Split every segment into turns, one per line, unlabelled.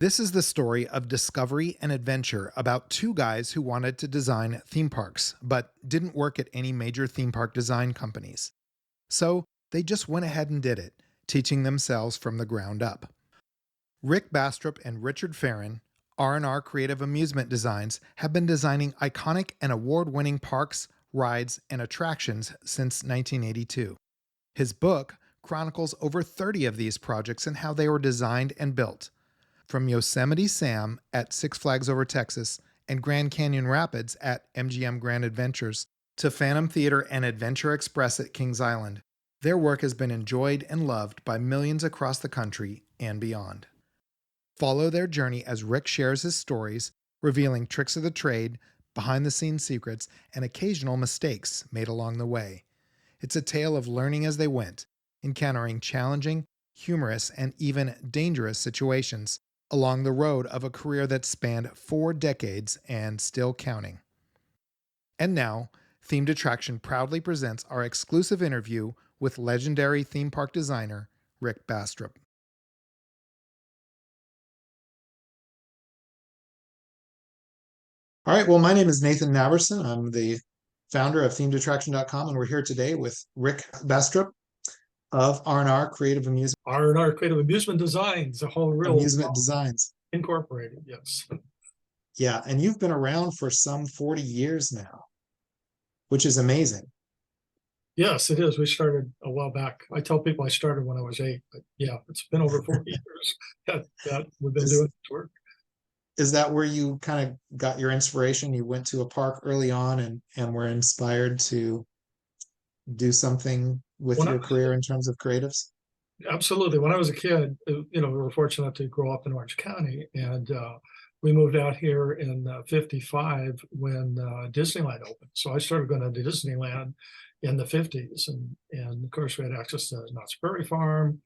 This is the story of discovery and adventure about two guys who wanted to design theme parks, but didn't work at any major theme park design companies. So they just went ahead and did it, teaching themselves from the ground up. Rick Bastrup and Richard Ferrin, R Creative Amusement Designs, have been designing iconic and award-winning parks, rides, and attractions since 1982. His book chronicles over 30 of these projects and how they were designed and built. From Yosemite Sam at Six Flags Over Texas and Grand Canyon Rapids at MGM Grand Adventures to Phantom Theater and Adventure Express at Kings Island, their work has been enjoyed and loved by millions across the country and beyond. Follow their journey as Rick shares his stories, revealing tricks of the trade, behind the scenes secrets, and occasional mistakes made along the way. It's a tale of learning as they went, encountering challenging, humorous, and even dangerous situations along the road of a career that spanned 4 decades and still counting. And now, Themed Attraction proudly presents our exclusive interview with legendary theme park designer Rick Bastrup. All right, well, my name is Nathan Naverson. I'm the founder of themedattraction.com, and we're here today with Rick Bastrup of R&R Creative Amusement
R&R Creative Amusement Designs, a whole real
Amusement Designs.
Incorporated, yes.
Yeah, and you've been around for some 40 years now, which is amazing.
Yes, it is. We started a while back. I tell people I started when I was 8, but yeah, it's been over 40 years that we've been doing this work.
Is that where you kind of got your inspiration? You went to a park early on and were inspired to do something with your career in terms of creatives?
Absolutely. When I was a kid, we were fortunate to grow up in Orange County, and we moved out here in '55 when Disneyland opened. So I started going to Disneyland in the '50s, and of course we had access to Knott's Berry Farm,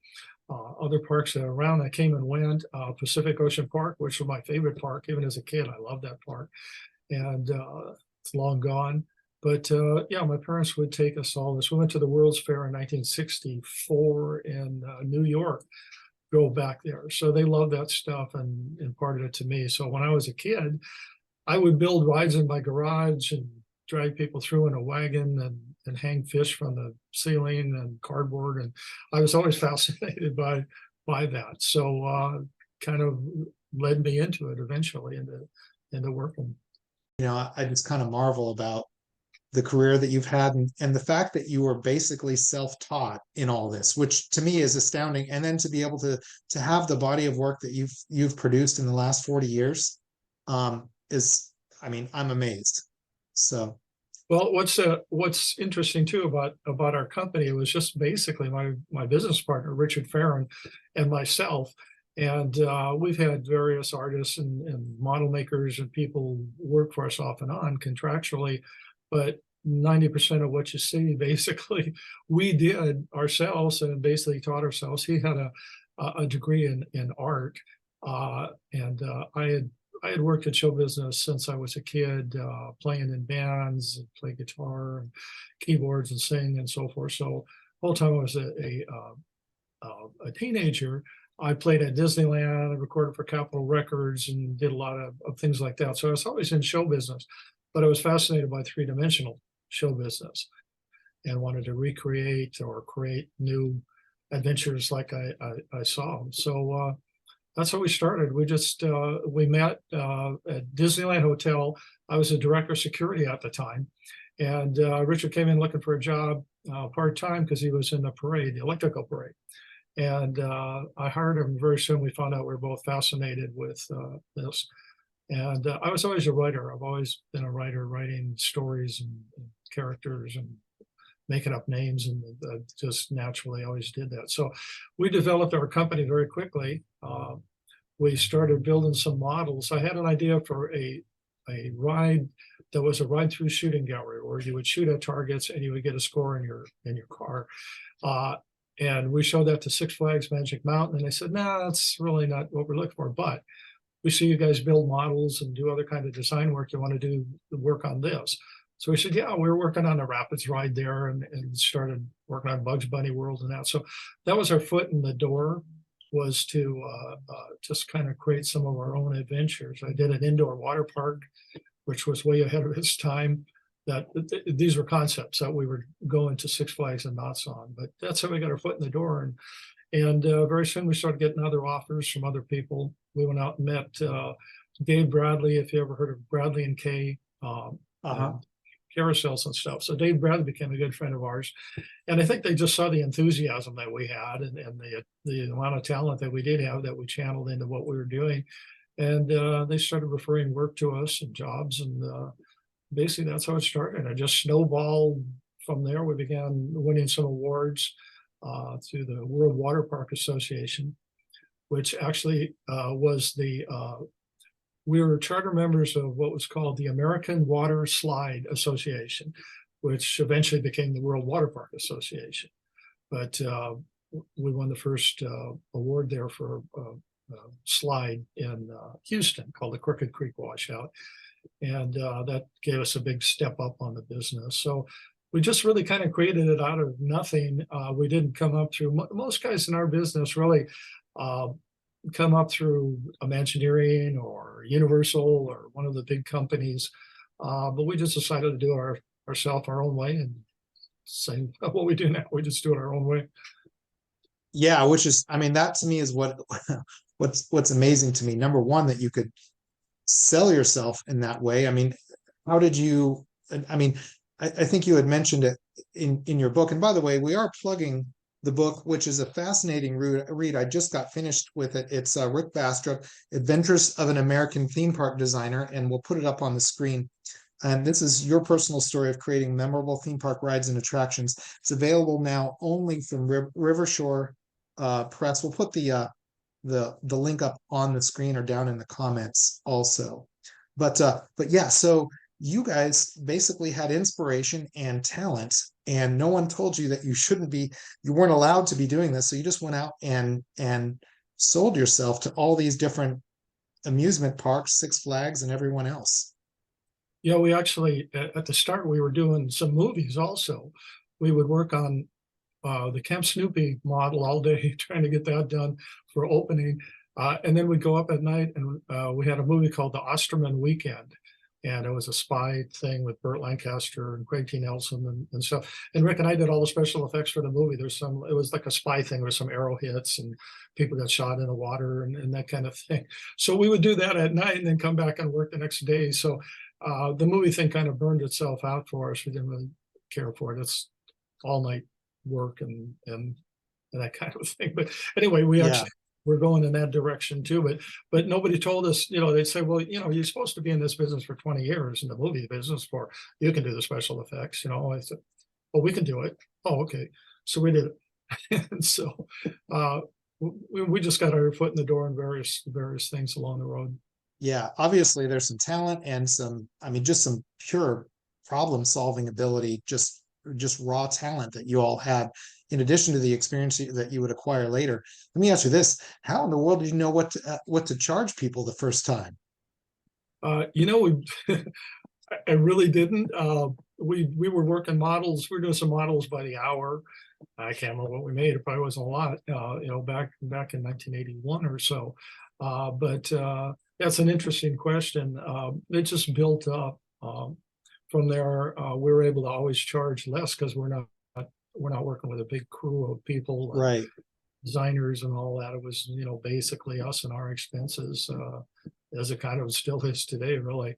other parks that are around. I came and went. Pacific Ocean Park, which was my favorite park, even as a kid. I loved that park, and it's long gone. But yeah, my parents would take us all this. We went to the World's Fair in 1964 in New York, go back there. So they loved that stuff and imparted it to me. So when I was a kid, I would build rides in my garage and drag people through in a wagon and hang fish from the ceiling and cardboard. And I was always fascinated by that. So kind of led me into it eventually, into working.
I just kind of marvel about the career that you've had and the fact that you were basically self-taught in all this, which to me is astounding. And then to be able to have the body of work that you've produced in the last 40 years is, I mean, I'm amazed. So
well, what's interesting too about our company, it was just basically my business partner Richard Ferrin and myself, and we've had various artists and model makers and people work for us off and on contractually, but 90% of what you see basically we did ourselves and basically taught ourselves. He had a degree in art, and I had worked in show business since I was a kid, playing in bands, play guitar and keyboards and sing and so forth. So the whole time I was a teenager, I played at Disneyland, I recorded for Capitol Records and did a lot of things like that. So I was always in show business, but I was fascinated by three-dimensional show business and wanted to recreate or create new adventures like I saw. So that's how we started. We met at Disneyland Hotel. I was a director of security at the time, and Richard came in looking for a job part-time because he was in the parade, the electrical parade. And I hired him very soon. We found out we were both fascinated with this. And I was always a writer. I've always been a writer, writing stories and characters and making up names, and just naturally always did that. So we developed our company very quickly. We started building some models. I had an idea for a ride that was a ride through shooting gallery where you would shoot at targets and you would get a score in your car. And we showed that to Six Flags Magic Mountain, and they said, "No, that's really not what we're looking for. But we see you guys build models and do other kind of design work. You want to do the work on this?" So we said, "Yeah, we were working on a Rapids ride there and started working on Bugs Bunny World and that." So that was our foot in the door was to just kind of create some of our own adventures. I did an indoor water park, which was way ahead of its time. These were concepts that we were going to Six Flags and Knott's on, but that's how we got our foot in the door. And very soon we started getting other offers from other people. We went out and met Dave Bradley, if you ever heard of Bradley and Kay, carousels and stuff. So Dave Bradley became a good friend of ours. And I think they just saw the enthusiasm that we had, and the amount of talent that we did have that we channeled into what we were doing. And they started referring work to us and jobs. And basically that's how it started. It just snowballed from there. We began winning some awards through the World Water Park Association, which actually we were charter members of what was called the American Water Slide Association, which eventually became the World Water Park Association. But we won the first award there for a slide in Houston called the Crooked Creek Washout. And that gave us a big step up on the business. So we just really kind of created it out of nothing. We didn't come up through, most guys in our business really come up through Imagineering or Universal or one of the big companies. But we just decided to do ourselves our own way, and same what we do now. We just do it our own way.
Yeah, which is, I mean, that to me is what's amazing to me. Number one, that you could sell yourself in that way. I mean, how did you, I mean, I think you had mentioned it in your book. And by the way, we are plugging the book, which is a fascinating read. I just got finished with it. It's Rick Bastrup, Adventures of an American Theme Park Designer, and we'll put it up on the screen. And this is your personal story of creating memorable theme park rides and attractions. It's available now only from Rivershore Press. We'll put the link up on the screen or down in the comments also. But yeah, so you guys basically had inspiration and talent, and no one told you that you weren't allowed to be doing this. So you just went out and sold yourself to all these different amusement parks, Six Flags, and everyone else.
Yeah, we actually, at the start, we were doing some movies also. We would work on the Camp Snoopy model all day, trying to get that done for opening. And then we'd go up at night, and we had a movie called The Osterman Weekend. And it was a spy thing with Burt Lancaster and Craig T. Nelson and stuff. And Rick and I did all the special effects for the movie. It was like a spy thing. There was some arrow hits and people got shot in the water and that kind of thing. So we would do that at night and then come back and work the next day. So the movie thing kind of burned itself out for us. We didn't really care for it. It's all night work and that kind of thing. But anyway, we're going in that direction too, but nobody told us, they'd say, well, you're supposed to be in this business for 20 years in the movie business you can do the special effects. I said, well, we can do it. Oh, okay. So we did it. And so we just got our foot in the door in various things along the road.
Yeah, obviously there's some talent and just some pure problem solving ability, just raw talent that you all had, in addition to the experience that you would acquire later. Let me ask you this: how in the world did you know what to charge people the first time?
I really didn't. We were working models. We were doing some models by the hour. I can't remember what we made. It probably wasn't a lot, back in 1981 or so. But that's an interesting question. It just built up. From there, we were able to always charge less because we're not working with a big crew of people,
right?
Designers and all that. It was basically us and our expenses, as it kind of still is today, really.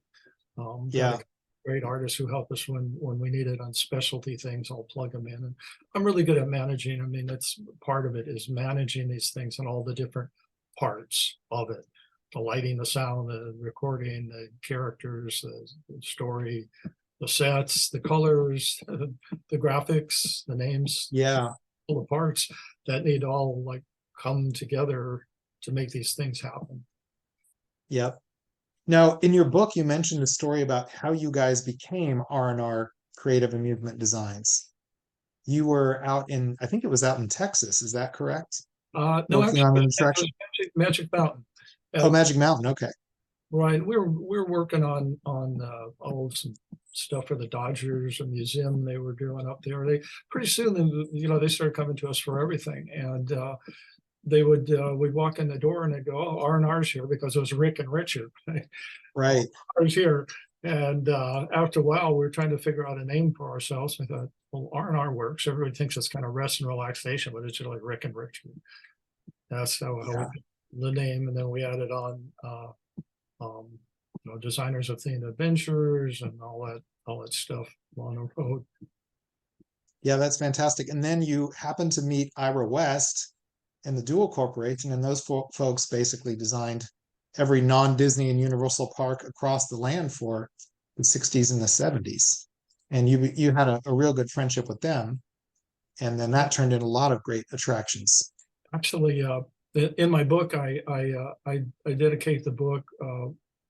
Yeah.
Great artists who help us when we need it on specialty things. I'll plug them in, and I'm really good at managing. I mean, that's part of it, is managing these things and all the different parts of it: the lighting, the sound, the recording, the characters, the story, the sets, the colors, the graphics, the names.
Yeah.
All the parts that need to all come together to make these things happen.
Yep. Now, in your book, you mentioned a story about how you guys became R Creative Amusement Designs. You were I think it was out in Texas. Is that correct?
No,
working
actually,
on an attraction.
Magic Mountain.
Oh, Magic Mountain. Okay.
Right. We're working on all some stuff for the Dodgers, a museum they were doing up there. They pretty soon, they started coming to us for everything. And they would we'd walk in the door and they'd go, "Oh, R&R's here," because it was Rick and Richard.
Right.
R&R's here. And after a while, we were trying to figure out a name for ourselves. I thought, well, R&R works. Everybody thinks it's kind of rest and relaxation, but it's really Rick and Richard. That's how we
Yeah.
picked the name. And then we added on, um, designers of themed adventures and all that stuff along the road.
Yeah, that's fantastic. And then you happen to meet Ira West and the Dual Corporation, and those folks basically designed every non-Disney and Universal park across the land for the 60s and the 70s. And you had a real good friendship with them. And then that turned into a lot of great attractions.
Actually, in my book, I dedicate the book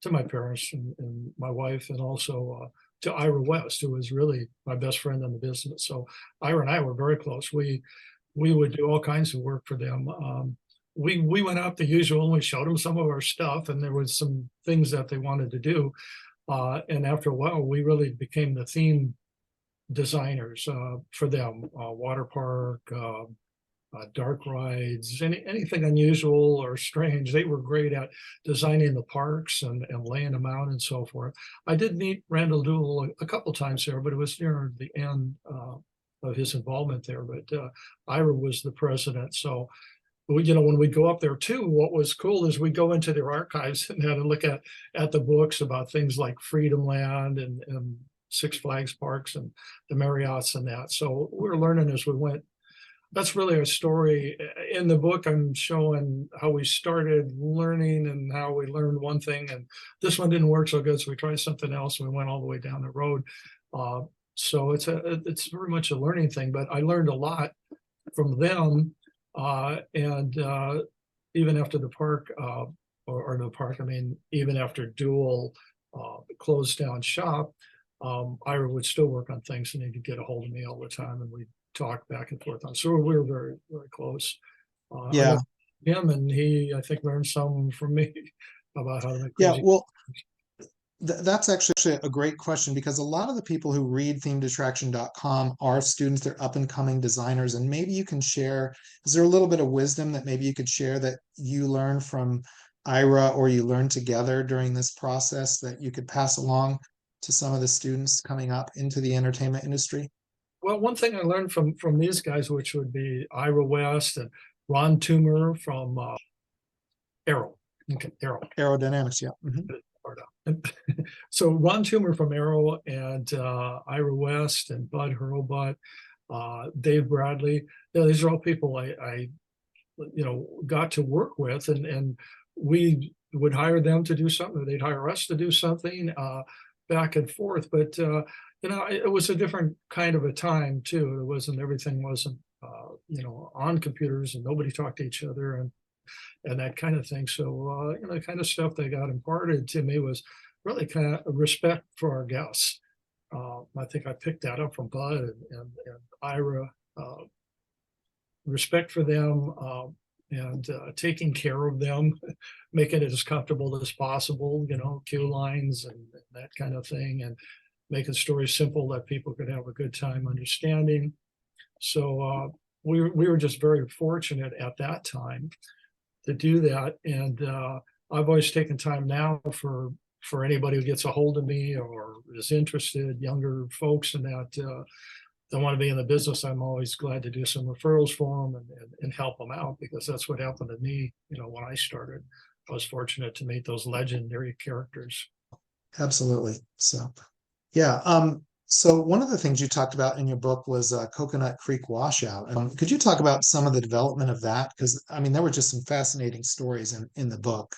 to my parents and my wife, and also to Ira West, who was really my best friend in the business. So Ira and I were very close. We would do all kinds of work for them. We went out the usual, and we showed them some of our stuff, and there was some things that they wanted to do. And after a while, we really became the theme designers for them. Water park, dark rides, anything unusual or strange. They were great at designing the parks and laying them out and so forth. I did meet Randall Duell a couple times there, but it was near the end of his involvement there. But Ira was the president. So, when we go up there too, what was cool is we go into their archives and had a look at the books about things like Freedom Land and Six Flags parks and the Marriotts and that. So we were learning as we went. That's really a story. In the book, I'm showing how we started learning and how we learned one thing, and this one didn't work so good, so we tried something else, and we went all the way down the road. So it's very much a learning thing, but I learned a lot from them. And even after the park, or the park, I mean, even after Dual closed down shop, Ira would still work on things, and he could get a hold of me all the time, and we'd talk back and forth on. So we were very, very close. I
Yeah.
know him, and he, I think, learned some from me about how to make
Yeah.
crazy.
Well, that's actually a great question, because a lot of the people who read themedattraction.com are students, they're up and coming designers. And maybe you can share, is there a little bit of wisdom that maybe you could share that you learned from Ira, or you learned together during this process, that you could pass along to some of the students coming up into the entertainment industry?
Well, one thing I learned from these guys, which would be Ira West and Ron Toomer from Arrow. Okay, Arrow.
Aerodynamics, yeah.
So Ron Toomer from Arrow and Ira West and Bud Hurlbut, Dave Bradley. These are all people I got to work with, and we would hire them to do something, or they'd hire us to do something, back and forth. But it was a different kind of a time too. Everything wasn't on computers, and nobody talked to each other, and that kind of thing. So the kind of stuff they got imparted to me was really kind of respect for our guests. I think I picked that up from Bud and Ira. Respect for them, and taking care of them, making it as comfortable as possible, queue lines and that kind of thing, and making stories simple that people could have a good time understanding. So we were just very fortunate at that time to do that. And I've always taken time now for anybody who gets a hold of me or is interested, younger folks, and that want to be in the business. I'm always glad to do some referrals for them and help them out, because that's what happened to me. When I started, I was fortunate to meet those legendary characters.
Absolutely. So, yeah. So one of the things you talked about in your book was Coconut Creek washout. Could you talk about some of the development of that? Because there were just some fascinating stories in the book,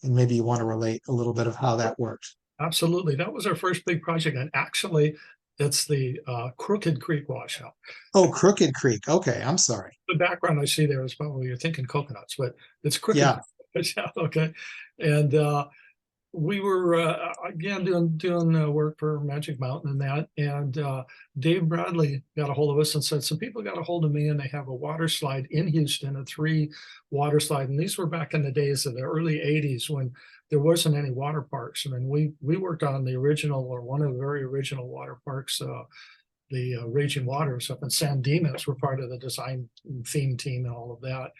and maybe you want to relate a little bit of how that worked.
Absolutely. That was our first big project. And actually, it's the Crooked Creek washout.
Oh, Crooked Creek. Okay, I'm sorry.
The background I see there is probably you're thinking coconuts, but it's Crooked
Yeah.
Creek washout. Okay. And we were again doing work for Magic Mountain and that, and Dave Bradley got a hold of us and said some people got a hold of me, and they have a water slide in Houston, a 3 water slide, and these were back in the days of the early 80s when there wasn't any water parks. I mean, we worked on the original, or one of the very original water parks, the Raging Waters up in San Dimas were part of the design theme team and all of that.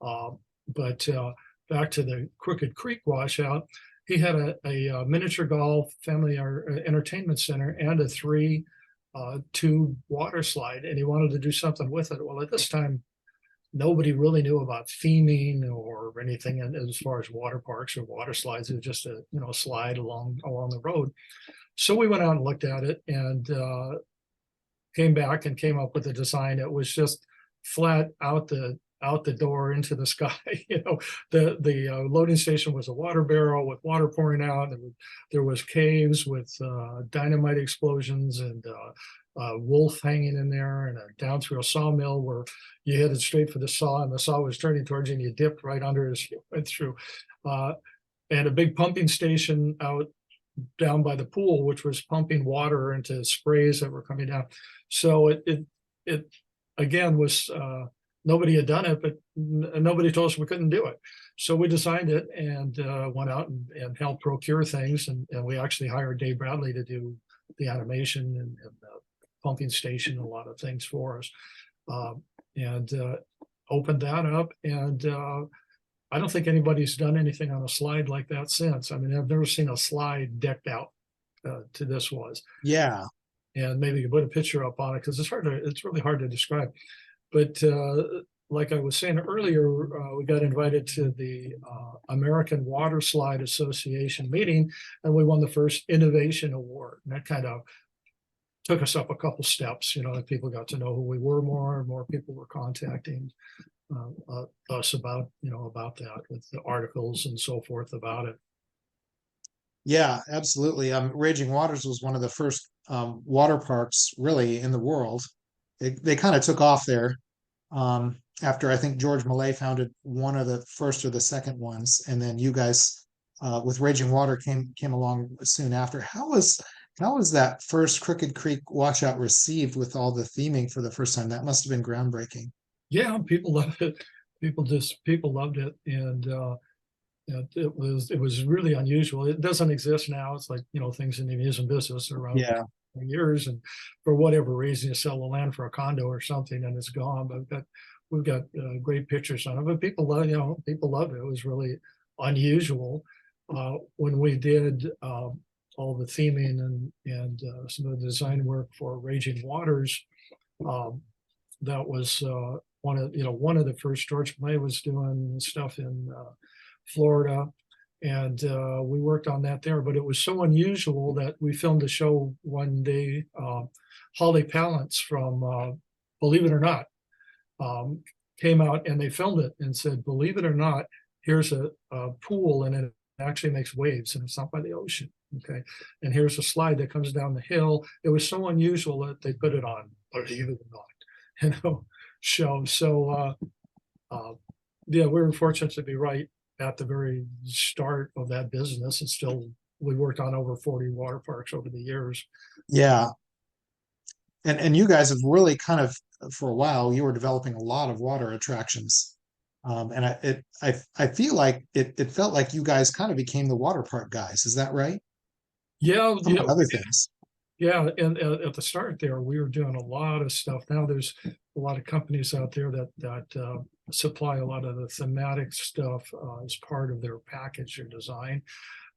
But back to the Crooked Creek washout, he had a miniature golf family entertainment center and a three tube water slide, and he wanted to do something with it. Well, at this time, nobody really knew about theming or anything as far as water parks or water slides. It was just a slide along the road. So we went out and looked at it and came back and came up with a design that was just flat out the door into the sky. The loading station was a water barrel with water pouring out. There was caves with dynamite explosions and wolf hanging in there, and down through a sawmill where you headed straight for the saw, and the saw was turning towards you, and you dipped right under as you went through. And a big pumping station out down by the pool, which was pumping water into sprays that were coming down. So it again was nobody had done it, but nobody told us we couldn't do it. So we designed it and went out and helped procure things, and we actually hired Dave Bradley to do the animation and the pumping station, a lot of things for us, and opened that up. And I don't think anybody's done anything on a slide like that since. I mean, I've never seen a slide decked out to this was.
Yeah.
And maybe you put a picture up on it because it's really hard to describe. But like I was saying earlier, we got invited to the American Water Slide Association meeting, and we won the first innovation award. And that kind of took us up a couple steps. People got to know who we were more, and more people were contacting us about that with the articles and so forth about it.
Yeah, absolutely. Raging Waters was one of the first water parks really in the world. They kind of took off there after I think George Millay founded one of the first or the second ones, and then you guys with Raging Water came along soon after. How was that first Crooked Creek washout received with all the theming for the first time? That must have been groundbreaking.
Yeah, people loved it. People loved it, and it was really unusual. It doesn't exist now. It's like things in the amusement business are around
Yeah.
for years, and for whatever reason, you sell the land for a condo or something, and it's gone. But we've got great pictures on it. But people love people loved it. It was really unusual when we did all the theming and some of the design work for Raging Waters. That was one of the first. George Millay was doing stuff in Florida, and we worked on that there. But it was so unusual that we filmed a show one day. Holly Palance from Believe It or Not came out, and they filmed it and said, "Believe it or not, here's a pool, and it actually makes waves, and it's not by the ocean. Okay, and here's a slide that comes down the hill." It was so unusual that they put it on Believe It or Not, show. So yeah, we were fortunate to be right at the very start of that business, and still we worked on over 40 water parks over the years.
Yeah. And you guys have really kind of, for a while, you were developing a lot of water attractions. And I feel like it felt like you guys kind of became the water park guys. Is that right?
Yeah,
Among other things.
yeah, and at the start there, we were doing a lot of stuff. Now there's a lot of companies out there that supply a lot of the thematic stuff as part of their package or design.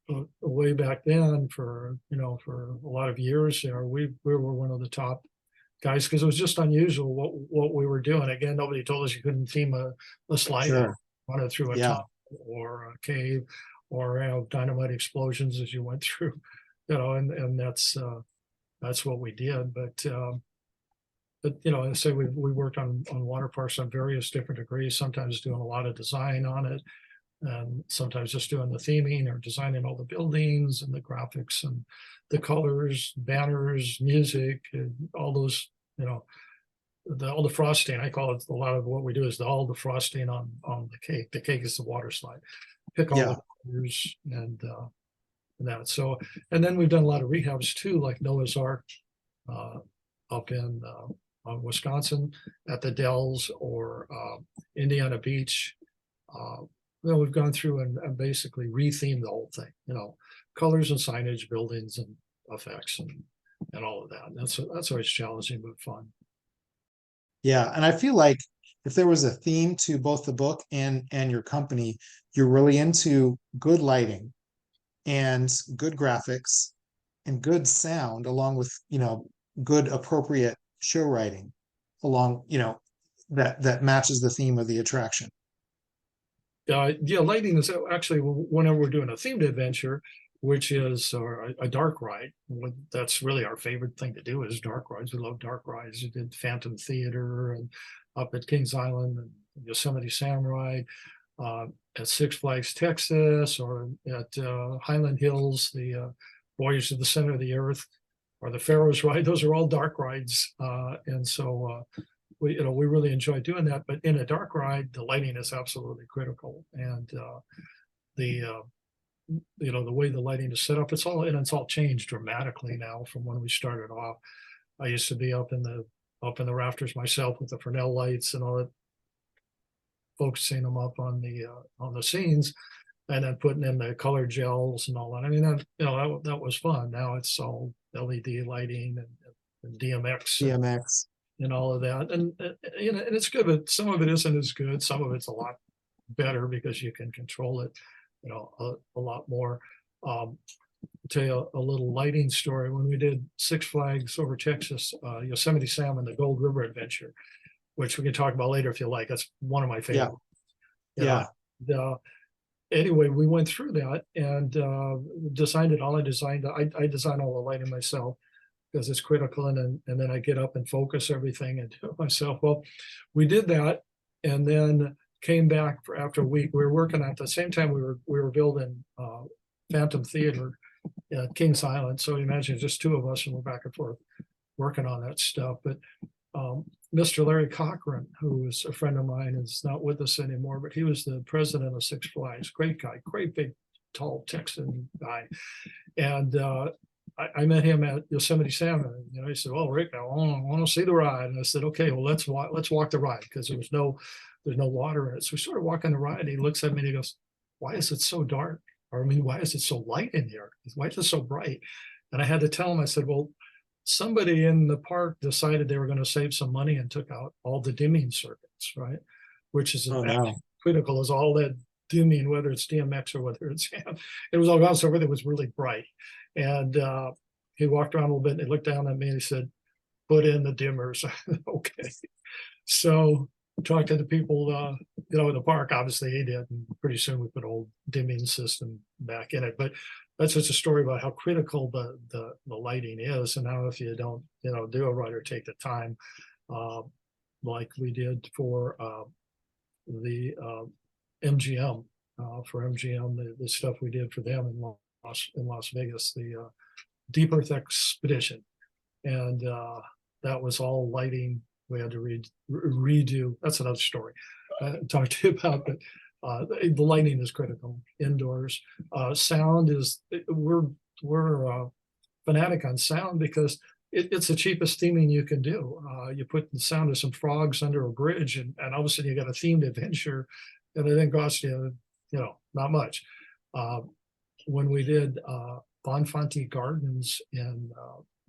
But way back then, for a lot of years there, we were one of the top guys because it was just unusual what we were doing. Again, nobody told us you couldn't theme a slide
Sure.
run it through a
Yeah.
tunnel or a cave or dynamite explosions as you went through. And that's what we did. But I say we worked on water parks on various different degrees, sometimes doing a lot of design on it, and sometimes just doing the theming or designing all the buildings and the graphics and the colors, banners, music, and all those, all the frosting. I call it, a lot of what we do is all the frosting on the cake. The cake is the water slide. Pick all
Yeah.
the colors and that. So, and then we've done a lot of rehabs too, like Noah's Ark up in Wisconsin at the Dells, or Indiana Beach. We've gone through and basically rethemed the whole thing, colors and signage, buildings and effects and all of that. That's always challenging but fun.
Yeah. And I feel like if there was a theme to both the book and your company, you're really into good lighting and good graphics and good sound, along with, good appropriate show writing, along, that matches the theme of the attraction.
Yeah, lighting is actually whenever we're doing a themed adventure, which is or a dark ride. That's really our favorite thing to do is dark rides. We love dark rides. We did Phantom Theater and up at Kings Island and Yosemite Sam ride, uh, at Six Flags Texas, or at Highland Hills, the Voyage to the Center of the Earth, or the Pharaoh's ride. Those are all dark rides, and so we really enjoy doing that. But in a dark ride, the lighting is absolutely critical, and the the way the lighting is set up, it's all changed dramatically now from when we started off. I used to be up in the rafters myself with the Fresnel lights and all that, focusing them up on the scenes, and then putting in the color gels and all that. I mean, that was fun. Now it's all LED lighting and DMX
DMX.
and all of that. And and it's good, but some of it isn't as good. Some of it's a lot better because you can control it, a lot more. Um, I'll tell you a little lighting story. When we did Six Flags over Texas, Yosemite Sam and the Gold River Adventure, which we can talk about later if you like. That's one of my
Yeah.
favorite.
Yeah.
Anyway, we went through that and designed it all. I designed all the lighting myself because it's critical, and then I get up and focus everything and do it myself. Well, we did that, and then came back after a week. We were working at the same time we were building Phantom Theater at Kings Island. So imagine just two of us, and we're back and forth working on that stuff. But Mr. Larry Cochran, who is a friend of mine, is not with us anymore, but he was the president of Six Flags. Great guy, great big, tall Texan guy. And I met him at Yosemite Sam, and he said, "Well, Rick, I want to see the ride." And I said, "Okay, well, let's walk the ride," because there's no water in it. So we started walking the ride. And he looks at me and he goes, "Why is it so dark? Or I mean, why is it so light in here? Why is it so bright?" And I had to tell him. I said, "Well, somebody in the park decided they were going to save some money and took out all the dimming circuits, right? Which is
Oh no.
critical, is all that dimming, whether it's DMX or whether it's it was all gone, so everything was really bright." And he walked around a little bit and he looked down at me and he said, "Put in the dimmers." Okay. So talked to the people, in the park. Obviously he did, and pretty soon we put an old dimming system back in it. But that's just a story about how critical the lighting is, and how if you don't, do a ride or take the time, uh, like we did for the MGM, for MGM, the stuff we did for them in Las Vegas, the Deep Earth Expedition, and that was all lighting. We had to redo. That's another story. Talk to you about, but the lighting is critical indoors. Sound is we're fanatic on sound because it's the cheapest theming you can do. You put the sound of some frogs under a bridge, and all of a sudden you got a themed adventure, and it didn't cost you, not much. When we did Bonfanti Gardens in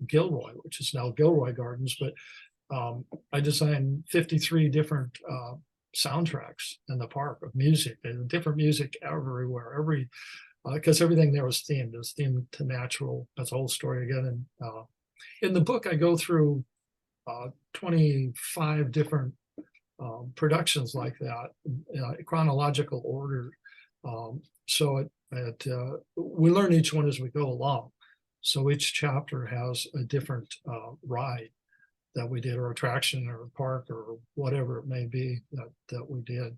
Gilroy, which is now Gilroy Gardens, but I designed 53 different soundtracks in the park of music, and different music everywhere, because everything there was themed. It was themed to natural. That's a whole story again. And in the book, I go through 25 different productions like that, chronological order. So we learn each one as we go along. So each chapter has a different ride that we did, or attraction, or park, or whatever it may be that we did.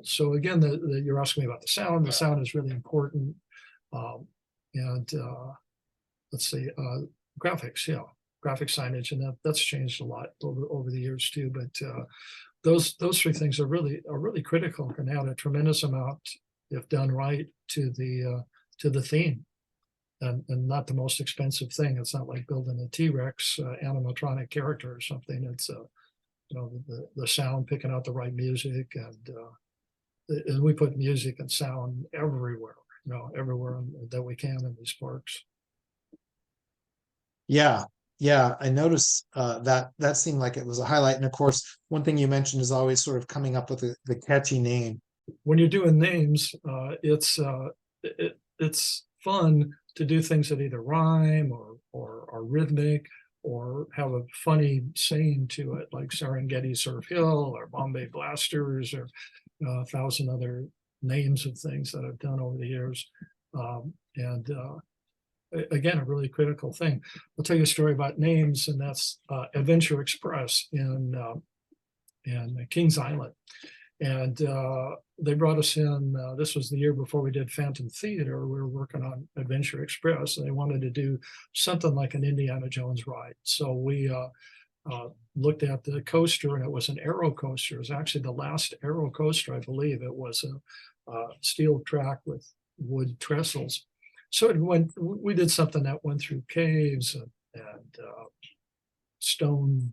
So again, you're asking me about the sound. The sound is really important. And let's see, graphics, yeah, graphic signage, and that's changed a lot over the years too. But those three things are really critical, and add a tremendous amount, if done right, to the theme. And not the most expensive thing. It's not like building a T-Rex animatronic character or something. It's the sound, picking out the right music, and we put music and sound everywhere, everywhere that we can in these parks.
Yeah.
Yeah, I noticed that seemed like it was a highlight. And of course, one thing you mentioned is always sort of coming up with the catchy name.
When you're doing names, it's fun to do things that either rhyme or are rhythmic or have a funny saying to it, like Serengeti Surf Hill or Bombay Blasters or a thousand other names of things that I've done over the years. And again, a really critical thing. I'll tell you a story about names, and that's Adventure Express in Kings Island. And they brought us in. This was the year before we did Phantom Theater. We were working on Adventure Express, and they wanted to do something like an Indiana Jones ride. So we looked at the coaster, and it was an aero coaster. It was actually the last aero coaster, I believe. It was a steel track with wood trestles. So it went. We did something that went through caves and stone,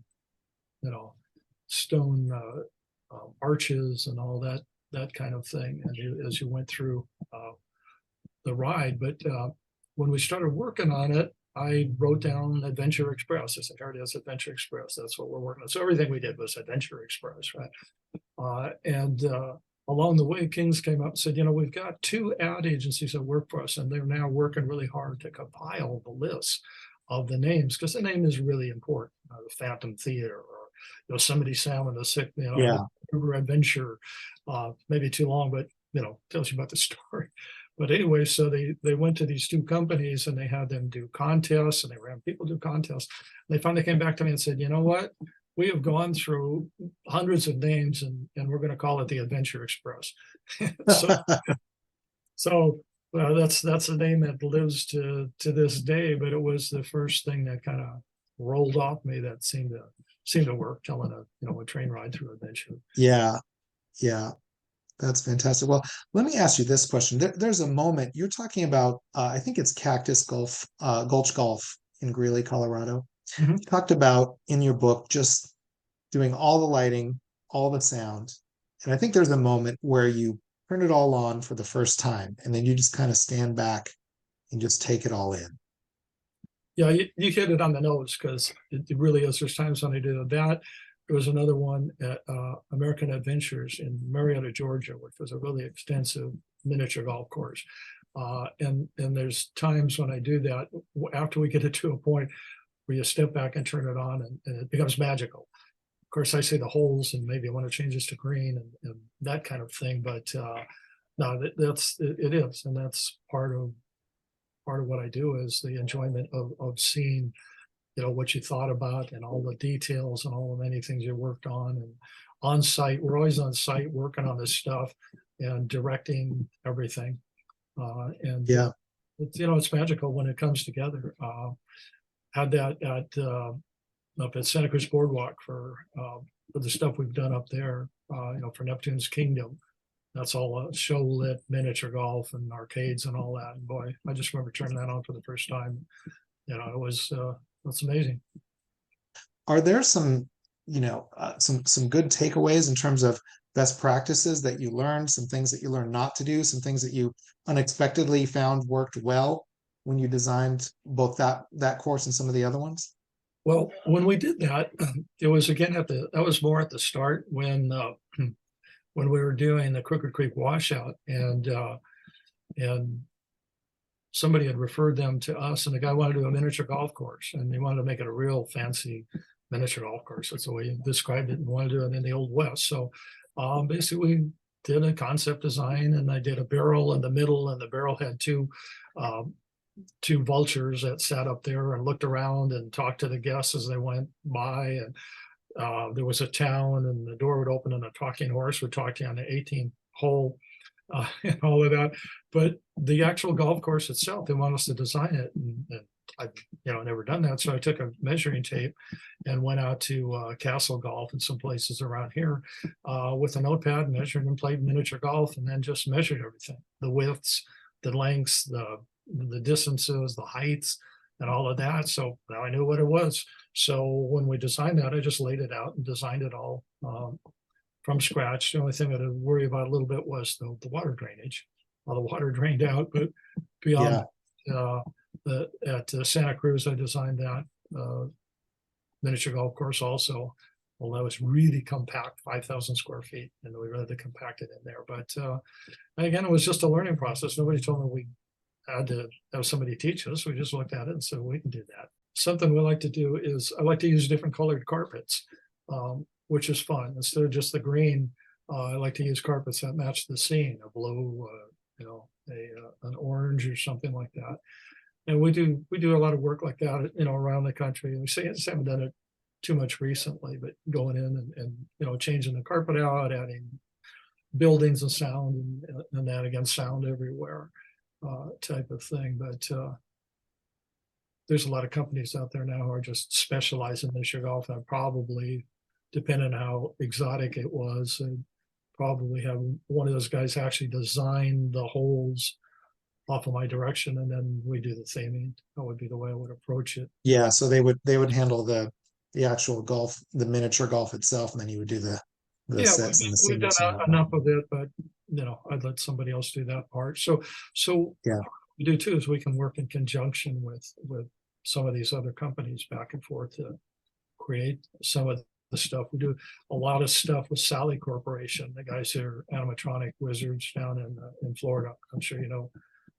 stone arches and all that kind of thing, and as you went through the ride. But when we started working on it, I wrote down Adventure Express. I said, here it is, Adventure Express. That's what we're working on. So everything we did was Adventure Express, right? And along the way, Kings came up and said, we've got 2 ad agencies that work for us, and they're now working really hard to compile the list of the names, because the name is really important. The Phantom Theater, or Yosemite Sam and the Sick,
Yeah.
River Adventure, maybe too long, but tells you about the story. But anyway, so they went to these 2 companies and they had them do contests, and they ran people do contests. They finally came back to me and said, you know what? We have gone through hundreds of names, and we're going to call it the Adventure Express. So that's a name that lives to this day, but it was the first thing that kind of rolled off me that seemed to work, telling a train ride through adventure.
Yeah. That's fantastic. Well, let me ask you this question. There's a moment you're talking about, I think it's Cactus Gulch Golf in Greeley, Colorado.
Mhm.
You talked about in your book just doing all the lighting, all the sound. And I think there's a moment where you turn it all on for the first time, and then you just kind of stand back and just take it all in.
Yeah, you hit it on the nose, because it really is. There's times when I do that. There was another one at American Adventures in Marietta, Georgia, which was a really extensive miniature golf course. And there's times when I do that after we get it to a point where you step back and turn it on, and it becomes magical. Of course, I say the holes and maybe when it changes to green and that kind of thing. But no, it is, and that's part of what I do, is the enjoyment of seeing what you thought about and all the details and all the many things you worked on site. We're always on site working on this stuff and directing everything. And
Yeah.
it's magical when it comes together. Had that up at Santa Cruz Boardwalk for the stuff we've done up there, for Neptune's Kingdom. That's all show lit miniature golf and arcades and all that. And boy, I just remember turning that on for the first time. It was that's amazing.
Are there some, some good takeaways in terms of best practices that you learned, some things that you learned not to do, some things that you unexpectedly found worked well when you designed both that course and some of the other ones?
Well, when we did that, it was again that was more at the start when we were doing the Crooked Creek washout, and somebody had referred them to us, and the guy wanted to do a miniature golf course, and he wanted to make it a real fancy miniature golf course. That's the way he described it, and wanted to do it in the Old West. So basically we did a concept design, and I did a barrel in the middle, and the barrel had two vultures that sat up there and looked around and talked to the guests as they went by. And there was a town, and the door would open and a talking horse would talk to you on the 18th hole, and all of that. But the actual golf course itself, they want us to design it, and I've never done that. So I took a measuring tape and went out to Castle Golf and some places around here with a notepad, measured and played miniature golf, and then just measured everything: the widths, the lengths, the distances, the heights, and all of that. So now I knew what it was. So when we designed that, I just laid it out and designed it all from scratch. The only thing that I worry about a little bit was the water drainage. Well, the water drained out, but beyond at Santa Cruz, I designed that miniature golf course also. Well, that was really compact, 5,000 square feet, and we really had to compact it in there. But again, it was just a learning process. Nobody told me we had to have somebody teach us. We just looked at it and said, we can do that. Something we like to do is I like to use different colored carpets, which is fun. Instead of just the green, I like to use carpets that match the scene, a blue, an orange or something like that. And we do a lot of work like that, around the country. And we just haven't done it too much recently, but going in and changing the carpet out, adding buildings and sound, and that again, sound everywhere, type of thing. But there's a lot of companies out there now who are just specializing in miniature golf, and probably, depending on how exotic it was, and probably have one of those guys actually design the holes off of my direction, and then we do the theming. That would be the way I would approach it.
Yeah, so they would handle the actual golf, the miniature golf itself, and then you would do the
Yeah,
sets and the
we've done
scenes and whatnot.
enough of it, but I'd let somebody else do that part. So
Yeah.
what we do too is we can work in conjunction with some of these other companies back and forth to create some of the stuff. We do a lot of stuff with Sally Corporation, the guys who are animatronic wizards down in Florida. I'm sure you know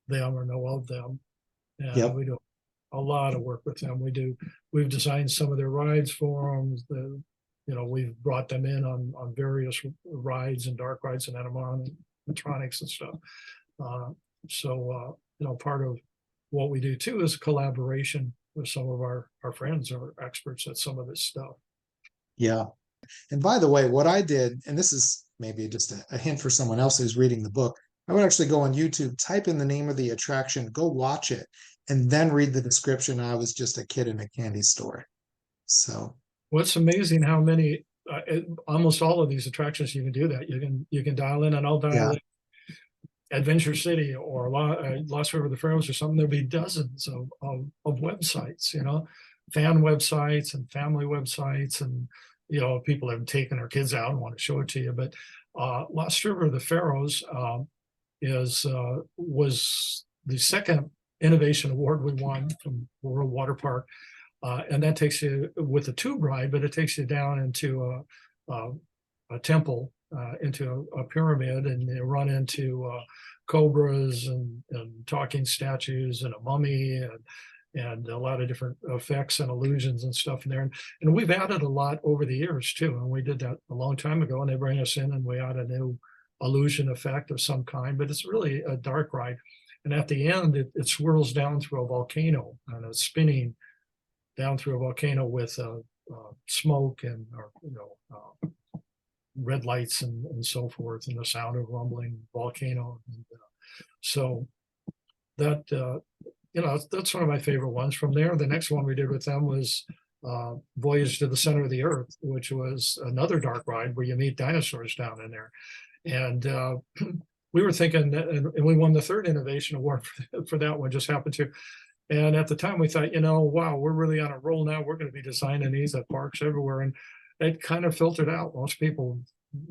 them or know of them. And
Yep.
we do a lot of work with them. We've designed some of their rides for them. We've brought them in on various rides and dark rides and animatronics and stuff. Part of what we do too is collaboration with some of our friends or experts at some of this stuff.
Yeah. And by the way, what I did, and this is maybe just a hint for someone else who's reading the book, I would actually go on YouTube, type in the name of the attraction, go watch it, and then read the description. I was just a kid in a candy store. So
What's amazing how many, almost all of these attractions you can do that. You can dial in, and I'll dial in Adventure City or Lost River of the Pharaohs or something. There'll be dozens of websites, fan websites and family websites, and people have taken their kids out and want to show it to you. But Lost River of the Pharaohs was the second innovation award we won from World Water Park. And that takes you with a tube ride, but it takes you down into a temple, into a pyramid, and you run into cobras and talking statues and a mummy and a lot of different effects and illusions and stuff in there. And we've added a lot over the years too. And we did that a long time ago, and they bring us in and we add a new illusion effect of some kind, but it's really a dark ride. And at the end, it swirls down through a volcano, and it's spinning down through a volcano with smoke and red lights and so forth, and the sound of rumbling volcano. And, so that that's one of my favorite ones. From there, the next one we did with them was Voyage to the Center of the Earth, which was another dark ride where you meet dinosaurs down in there. And we were thinking, and we won the third innovation award for that one, just happened to. And at the time we thought, wow, we're really on a roll now. We're going to be designing these at parks everywhere. And it kind of filtered out. Most people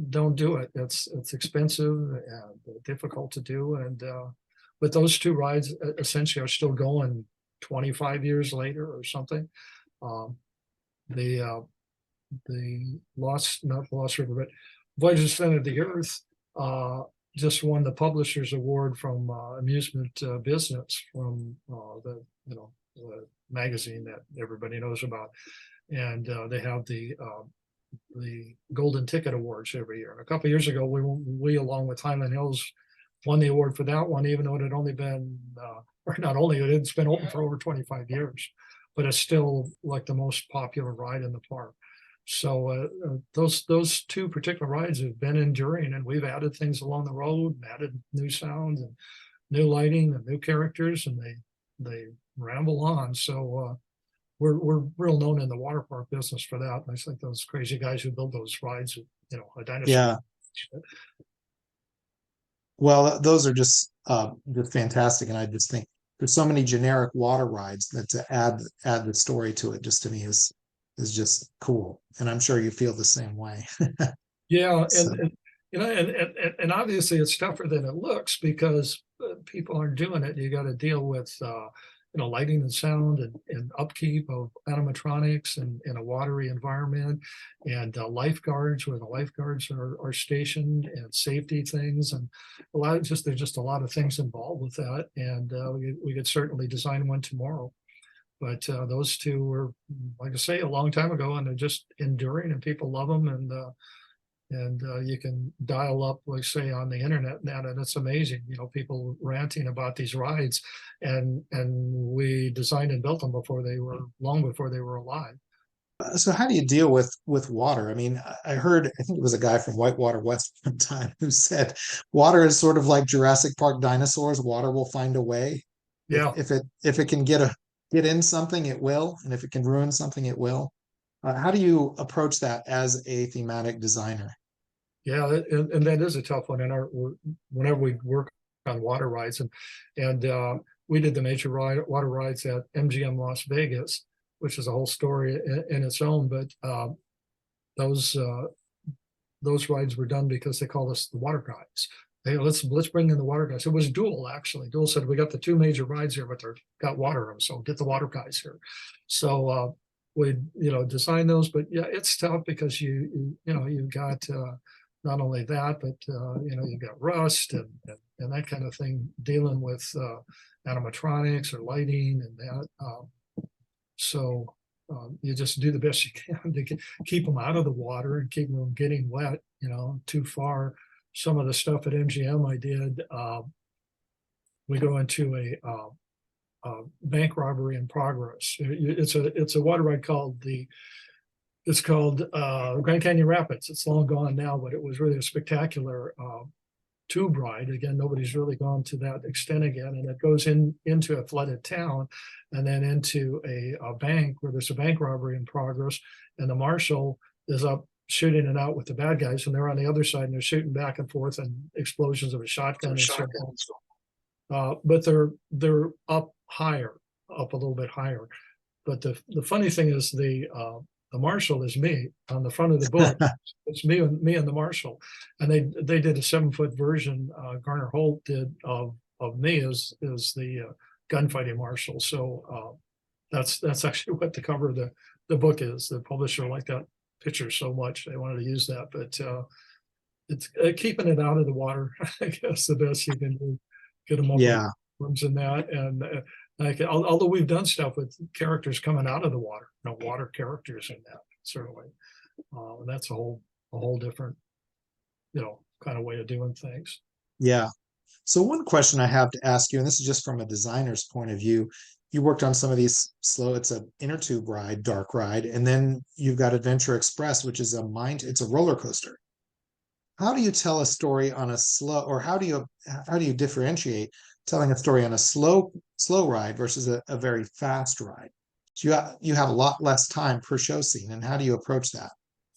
don't do it. It's expensive and difficult to do. And but those two rides essentially are still going 25 years later or something. The not the Lost River, but Voyage to the Center of the Earth just won the Publishers Award from Amusement Business, from the magazine that everybody knows about, and they have the Golden Ticket Awards every year. And a couple of years ago, we along with Highland Hills won the award for that one, even though it had only been, or not only it's been open for over 25 years, but it's still like the most popular ride in the park. So those two particular rides have been enduring, and we've added things along the road, and added new sounds and new lighting and new characters, and they ramble on. So we're real known in the water park business for that. And I think those crazy guys who build those rides, a dinosaur.
Yeah. Well, those are just fantastic, and I just think there's so many generic water rides that to add the story to it, just to me is just cool. And I'm sure you feel the same way.
Yeah,
So,
and obviously it's tougher than it looks because people aren't doing it. You got to deal with lighting and sound and upkeep of animatronics and in a watery environment, and lifeguards where the lifeguards are stationed, and safety things, and there's just a lot of things involved with that. And we could certainly design one tomorrow. But those two were, like I say, a long time ago, and they're just enduring, and people love them. And you can dial up, like say, on the internet now, and it's amazing. People ranting about these rides, and we designed and built them long before they were alive.
So how do you deal with water? I mean, I heard, I think it was a guy from Whitewater West one time who said water is sort of like Jurassic Park dinosaurs. Water will find a way.
Yeah,
If it can get in something, it will, and if it can ruin something, it will. How do you approach that as a thematic designer?
yeah, and that is a tough one. Whenever we work on water rides, and we did the major water rides at MGM Las Vegas, which is a whole story in its own. But those rides were done because they called us the water guys. Hey, let's bring in the water guys. It was Dual, actually. Dual said, we got the two major rides here, but they're got water in them, so get the water guys here. So we design those. But yeah, it's tough because you've got not only that, but you've got rust and that kind of thing, dealing with animatronics or lighting and that. So you just do the best you can to keep them out of the water and keep them from getting wet, too far. Some of the stuff at MGM I did, we go into a bank robbery in progress. It's a water ride called Grand Canyon Rapids. It's long gone now, but it was really a spectacular tube ride. Again, nobody's really gone to that extent again, and it goes into a flooded town, and then into a bank where there's a bank robbery in progress, and the marshal is up shooting it out with the bad guys, and they're on the other side, and they're shooting back and forth, and explosions of a shotgun and so on. But they're up higher, up a little bit higher. But the funny thing is the marshal is me on the front of the book. It's me and the marshal, and they did a 7-foot version. Garner Holt did of me as the gunfighting marshal. So that's actually what the cover of the book is. The publisher liked that picture so much they wanted to use that, but it's keeping it out of the water. I guess the best you can do. Get them up
Yeah.
rooms in that, and although we've done stuff with characters coming out of the water, water characters in that, certainly. And that's a whole different, kind of way of doing things.
Yeah. So one question I have to ask you, and this is just from a designer's point of view, you worked on some of these it's an inner tube ride, dark ride, and then you've got Adventure Express, which is it's a roller coaster. How do you tell a story on a slow, or how do you differentiate telling a story on a slow ride versus a very fast ride? So you have a lot less time per show scene, and how do you approach that?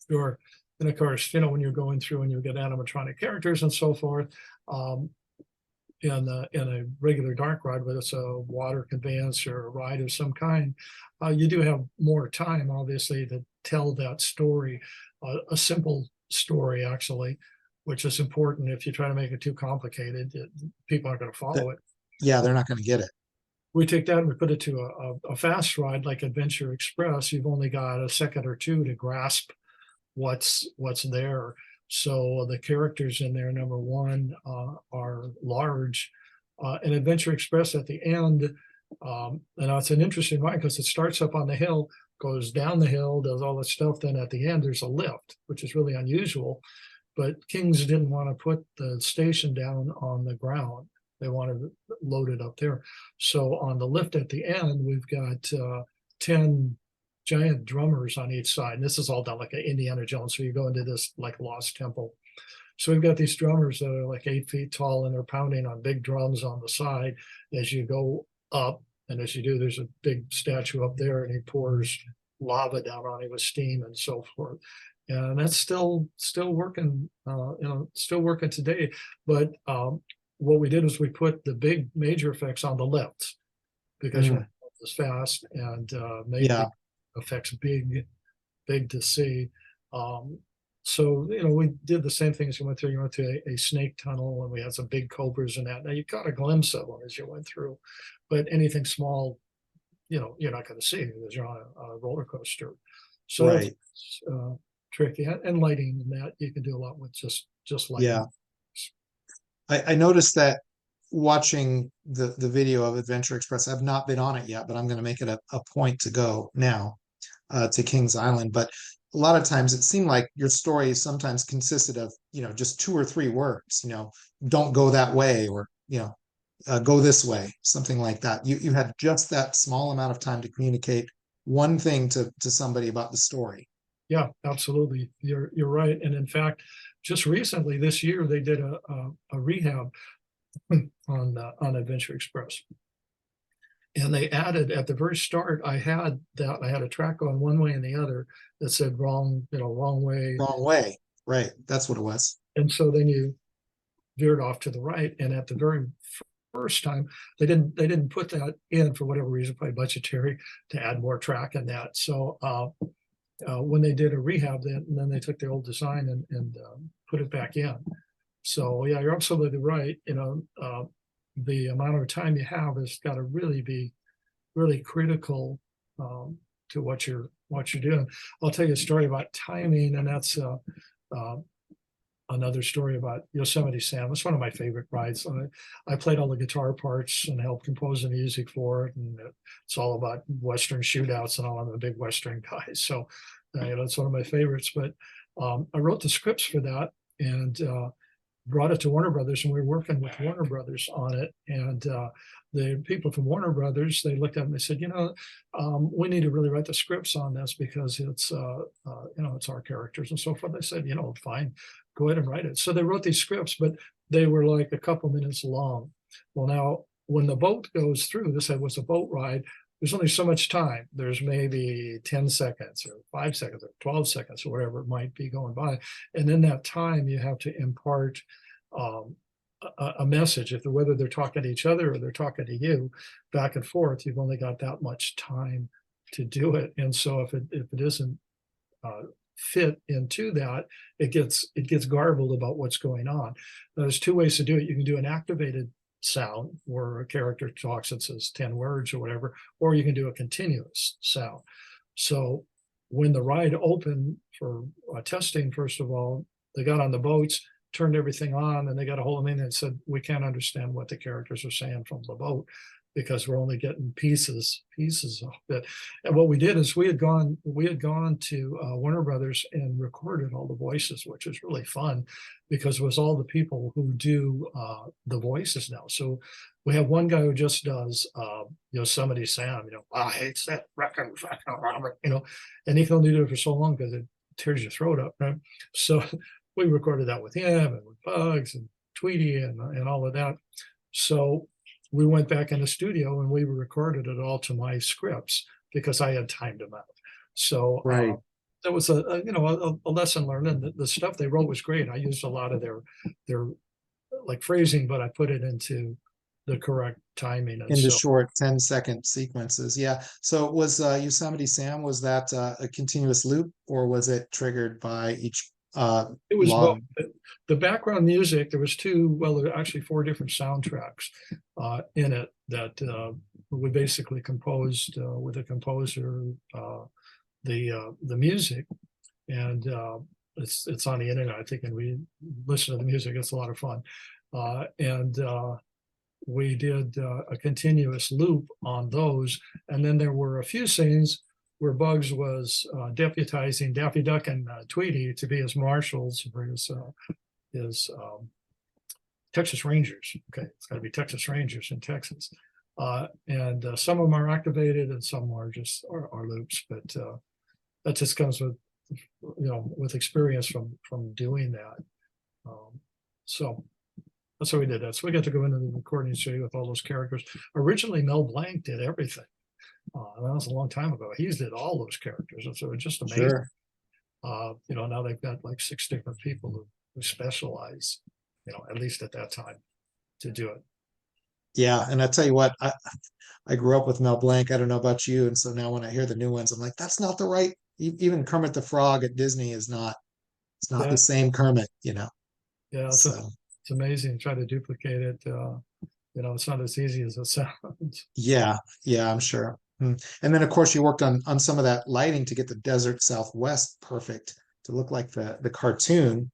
Sure. And of course, when you're going through and you get animatronic characters and so forth, in a regular dark ride, whether it's a water conveyance or a ride of some kind, you do have more time, obviously, to tell that story, a simple story, actually, which is important. If you try to make it too complicated, people aren't going to follow it.
Yeah, they're not going to get it.
We take that and we put it to a fast ride like Adventure Express. You've only got a second or two to grasp what's there. So the characters in there, number one, are large. And Adventure Express at the end, and it's an interesting ride because it starts up on the hill, goes down the hill, does all this stuff. Then at the end, there's a lift, which is really unusual. But Kings didn't want to put the station down on the ground. They wanted to load it up there. So on the lift at the end, we've got 10 giant drummers on each side. And this is all done like an Indiana Jones. So you go into this like lost temple. So we've got these drummers that are like 8 feet tall, and they're pounding on big drums on the side as you go up. And as you do, there's a big statue up there, and he pours lava down on it with steam and so forth. And that's still working, still working today. But what we did is we put the big major effects on the lifts because we're as fast, and made the effects big to see. So we did the same thing as you went through. You went through a snake tunnel, and we had some big cobras in that. Now you got a glimpse of them as you went through, but anything small, you're not going to see because you're on a roller coaster. So that's
Right.
tricky. And lighting and that you can do a lot with just
Yeah.
lighting.
I noticed that watching the video of Adventure Express. I've not been on it yet, but I'm going to make it a point to go now to Kings Island. But a lot of times it seemed like your story sometimes consisted of, just 2 or 3 words, don't go that way, or, go this way, something like that. You had just that small amount of time to communicate one thing to somebody about the story.
Yeah, absolutely. You're right. And in fact, just recently this year they did a rehab on Adventure Express. And they added at the very start, I had a track on one way and the other that said wrong, wrong way.
Wrong way. Right. That's what it was.
And so then you veered off to the right. And at the very first time, they didn't put that in for whatever reason, probably budgetary, to add more track in that. So when they did a rehab, then they took the old design and put it back in. So yeah, you're absolutely right. The amount of time you have has got to really be really critical to what you're doing. I'll tell you a story about timing, and that's another story about Yosemite Sam. It's one of my favorite rides. I played all the guitar parts and helped compose the music for it, and it's all about Western shootouts and all. I'm a big Western guy, so it's one of my favorites. But I wrote the scripts for that and brought it to Warner Brothers, and we were working with Warner Brothers on it. And the people from Warner Brothers, they looked at it and they said, we need to really write the scripts on this because it's it's our characters and so forth. I said, fine, go ahead and write it. So they wrote these scripts, but they were like a couple minutes long. Well, now when the boat goes through, this was a boat ride. There's only so much time. There's maybe 10 seconds or 5 seconds or 12 seconds or whatever it might be going by. And in that time, you have to impart a message. Whether they're talking to each other or they're talking to you, back and forth, you've only got that much time to do it. And so if it isn't fit into that, it gets garbled about what's going on. Now, there's 2 ways to do it. You can do an activated sound where a character talks and says 10 words or whatever, or you can do a continuous sound. So when the ride opened for testing, first of all, they got on the boats, turned everything on, and they got a hold of me and said, we can't understand what the characters are saying from the boat because we're only getting pieces of it. And what we did is we had gone to Warner Brothers and recorded all the voices, which was really fun because it was all the people who do the voices now. So we have one guy who just does Yosemite Sam, I hate that record, and he can only do it for so long because it tears your throat up, right? So we recorded that with him and with Bugs and Tweety and all of that. So we went back in the studio and we recorded it all to my scripts because I had timed them out. So
Right.
that was a lesson learned, and the stuff they wrote was great. I used a lot of their like phrasing, but I put it into the correct timing. And
In the
so
short 10-second sequences. Yeah. So was Yosemite Sam, was that a continuous loop, or was it triggered by each
it was both.
long?
The background music, there was there were actually 4 different soundtracks in it that we basically composed with a composer, the music, and it's on the internet, I think, and we listen to the music. It's a lot of fun. And we did a continuous loop on those. And then there were a few scenes where Bugs was deputizing Daffy Duck and Tweety to be his marshals for his Texas Rangers. Okay, it's got to be Texas Rangers in Texas. And some of them are activated and some are just are loops, but that just comes with with experience from doing that. So that's how we did that. So we got to go into the recording studio with all those characters. Originally, Mel Blanc did everything. That was a long time ago. He did all those characters, and so it was just amazing.
Sure.
Now they've got like 6 different people who specialize, at least at that time, to do it.
Yeah, and I tell you what, I grew up with Mel Blanc. I don't know about you, and so now when I hear the new ones, I'm like, that's not the right. Even Kermit the Frog at Disney is not. It's not
Yeah.
the same Kermit,
Yeah,
So
it's amazing. Try to duplicate it. it's not as easy as it sounds.
Yeah, yeah, I'm sure. And then of course you worked on some of that lighting to get the desert Southwest perfect to look like the cartoon,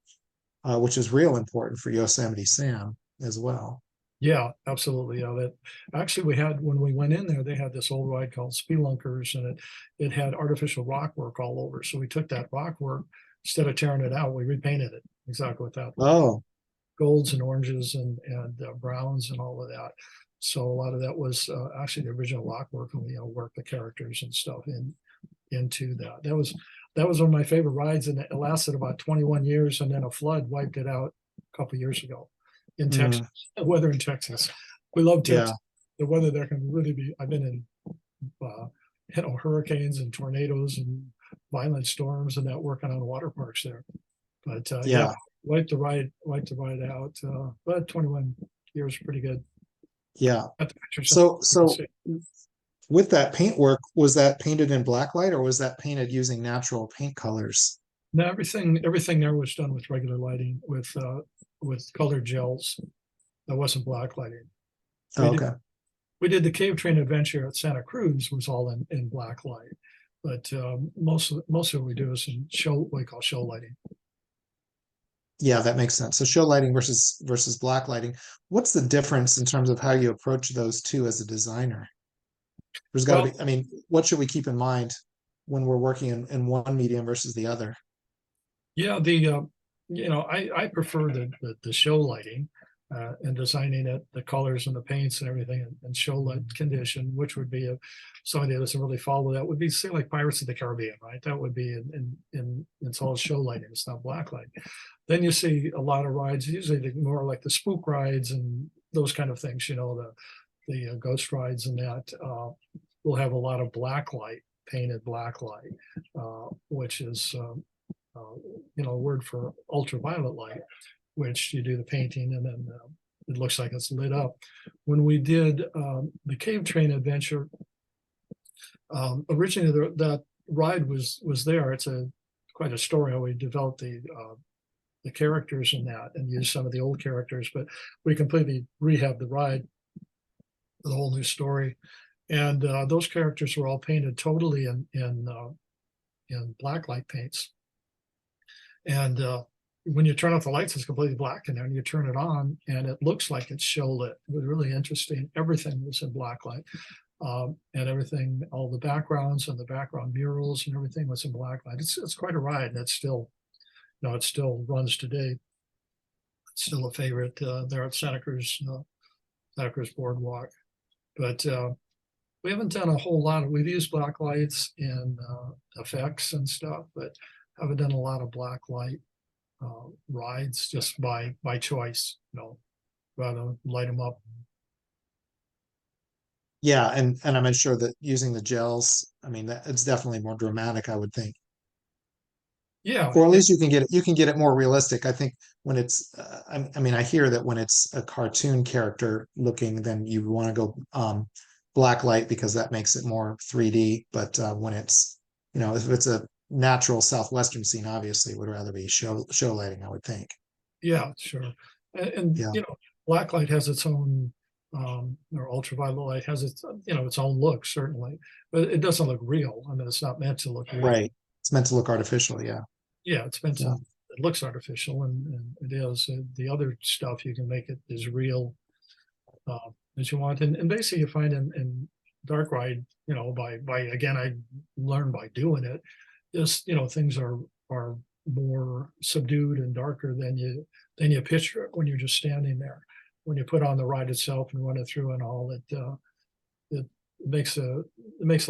which is real important for Yosemite Sam as well.
Yeah, absolutely. Yeah, that actually we had when we went in there, they had this old ride called Spelunkers, and it had artificial rock work all over. So we took that rock work, instead of tearing it out, we repainted it exactly with that
Oh,
golds and oranges and browns and all of that. So a lot of that was actually the original rock work, and we worked the characters and stuff into that. That was one of my favorite rides, and it lasted about 21 years, and then a flood wiped it out a couple years ago in Texas.
mm,
The weather in Texas, we love
yeah,
Texas. The weather there can really be. I've been in uh, hurricanes and tornadoes and violent storms and that, working on water parks there. But yeah,
yeah.
wiped the ride out. But 21 years, pretty good.
Yeah.
Got the pictures up,
So,
you can
so
see.
with that paint work, was that painted in blacklight or was that painted using natural paint colors?
No, everything there was done with regular lighting, with colored gels. That wasn't black lighting.
Oh,
We did
okay.
we did the cave train adventure at Santa Cruz, was all in black light, but most of what we do is in what we call show lighting.
Yeah, that makes sense. So show lighting versus black lighting. What's the difference in terms of how you approach those two as a designer? There's got to
Well,
be, I mean, what should we keep in mind when we're working in one medium versus the other?
yeah, I prefer the show lighting, and designing it, the colors and the paints and everything, and show light condition, which would be somebody that doesn't really follow that, would be, say, like Pirates of the Caribbean, right? That would be in it's all show lighting, it's not black light. Then you see a lot of rides, usually more like the spook rides and those kind of things, the ghost rides, and that will have a lot of black light, painted black light, which is a word for ultraviolet light, which you do the painting, and then it looks like it's lit up. When we did the cave train adventure, originally that ride was there. It's quite a story how we developed the characters in that, and used some of the old characters, but we completely rehabbed the ride with a whole new story. And those characters were all painted totally in black light paints. And when you turn off the lights, it's completely black in there, and you turn it on, and it looks like it's show lit. It was really interesting. Everything was in black light, and everything, all the backgrounds and the background murals and everything was in black light. It's quite a ride, and it still runs today. It's still a favorite there at Santa Cruz Boardwalk. But we haven't done a whole lot. We've used black lights in effects and stuff, but haven't done a lot of black light rides, just by choice, rather light them up.
Yeah, and I'm sure that using the gels, I mean, it's definitely more dramatic, I would think.
Yeah,
Or at least you can get it more realistic. I think when it's I mean, I hear that when it's a cartoon character looking, then you want to go black light because that makes it more 3D. But when it's, if it's a natural southwestern scene, obviously it would rather be show lighting, I would think.
yeah, sure. And
Yeah,
black light has its own, or ultraviolet light has its own look, certainly, but it doesn't look real. I mean, it's not meant to look real.
right. It's meant to look artificial. Yeah,
Yeah, it's meant to.
yeah,
It looks artificial, and it is. The other stuff you can make it as real as you want, and basically you find in dark ride, by again, I learned by doing it, just things are more subdued and darker than you picture it when you're just standing there. When you put on the ride itself and run it through and all, it makes a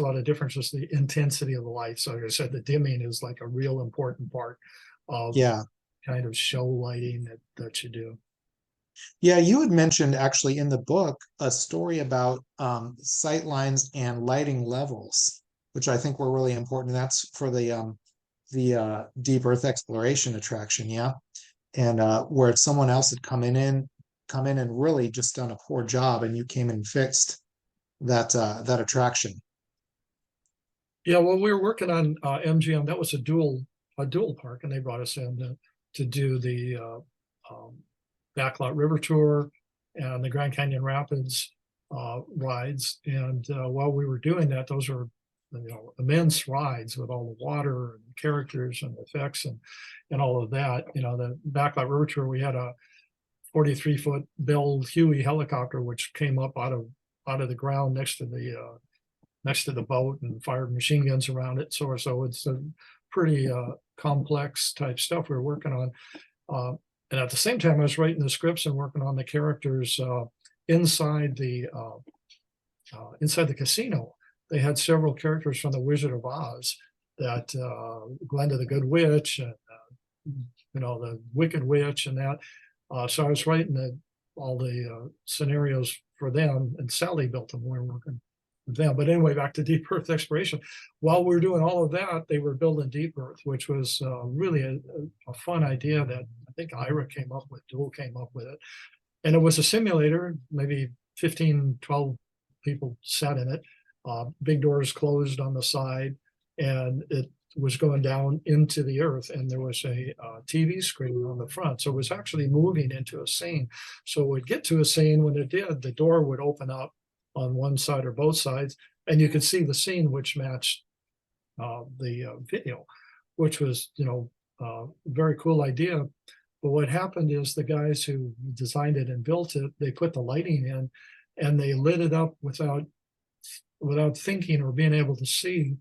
lot of difference, just the intensity of the light. So like I said, the dimming is like a real important part of
yeah.
kind of show lighting that you do.
Yeah, you had mentioned actually in the book a story about sight lines and lighting levels, which I think were really important. That's for the deep Earth exploration attraction, yeah. And where someone else had come in and really just done a poor job, and you came and fixed that attraction.
Yeah, well, we were working on MGM. That was a dual park, and they brought us in to do the backlot river tour and the Grand Canyon Rapids rides. And while we were doing that, those were immense rides with all the water and characters and effects and all of that. The Backlight River Tour, we had a 43-foot Bell Huey helicopter which came up out of the ground next to the boat and fired machine guns around it. So it's a pretty complex type stuff we were working on. And at the same time, I was writing the scripts and working on the characters inside the casino. They had several characters from the Wizard of Oz, that Glenda the Good Witch, and the Wicked Witch, and that. So I was writing all the scenarios for them, and Sally built them. We were working with them. But anyway, back to deep earth exploration. While we were doing all of that, they were building deep earth, which was really a fun idea that I think Ira came up with, Dual came up with it. And it was a simulator, maybe 15, 12 people sat in it. Big doors closed on the side, and it was going down into the earth, and there was a TV screen on the front. So it was actually moving into a scene. So it would get to a scene. When it did, the door would open up on one side or both sides, and you could see the scene which matched the video, which was, very cool idea. But what happened is the guys who designed it and built it, they put the lighting in, and they lit it up without thinking or being able to see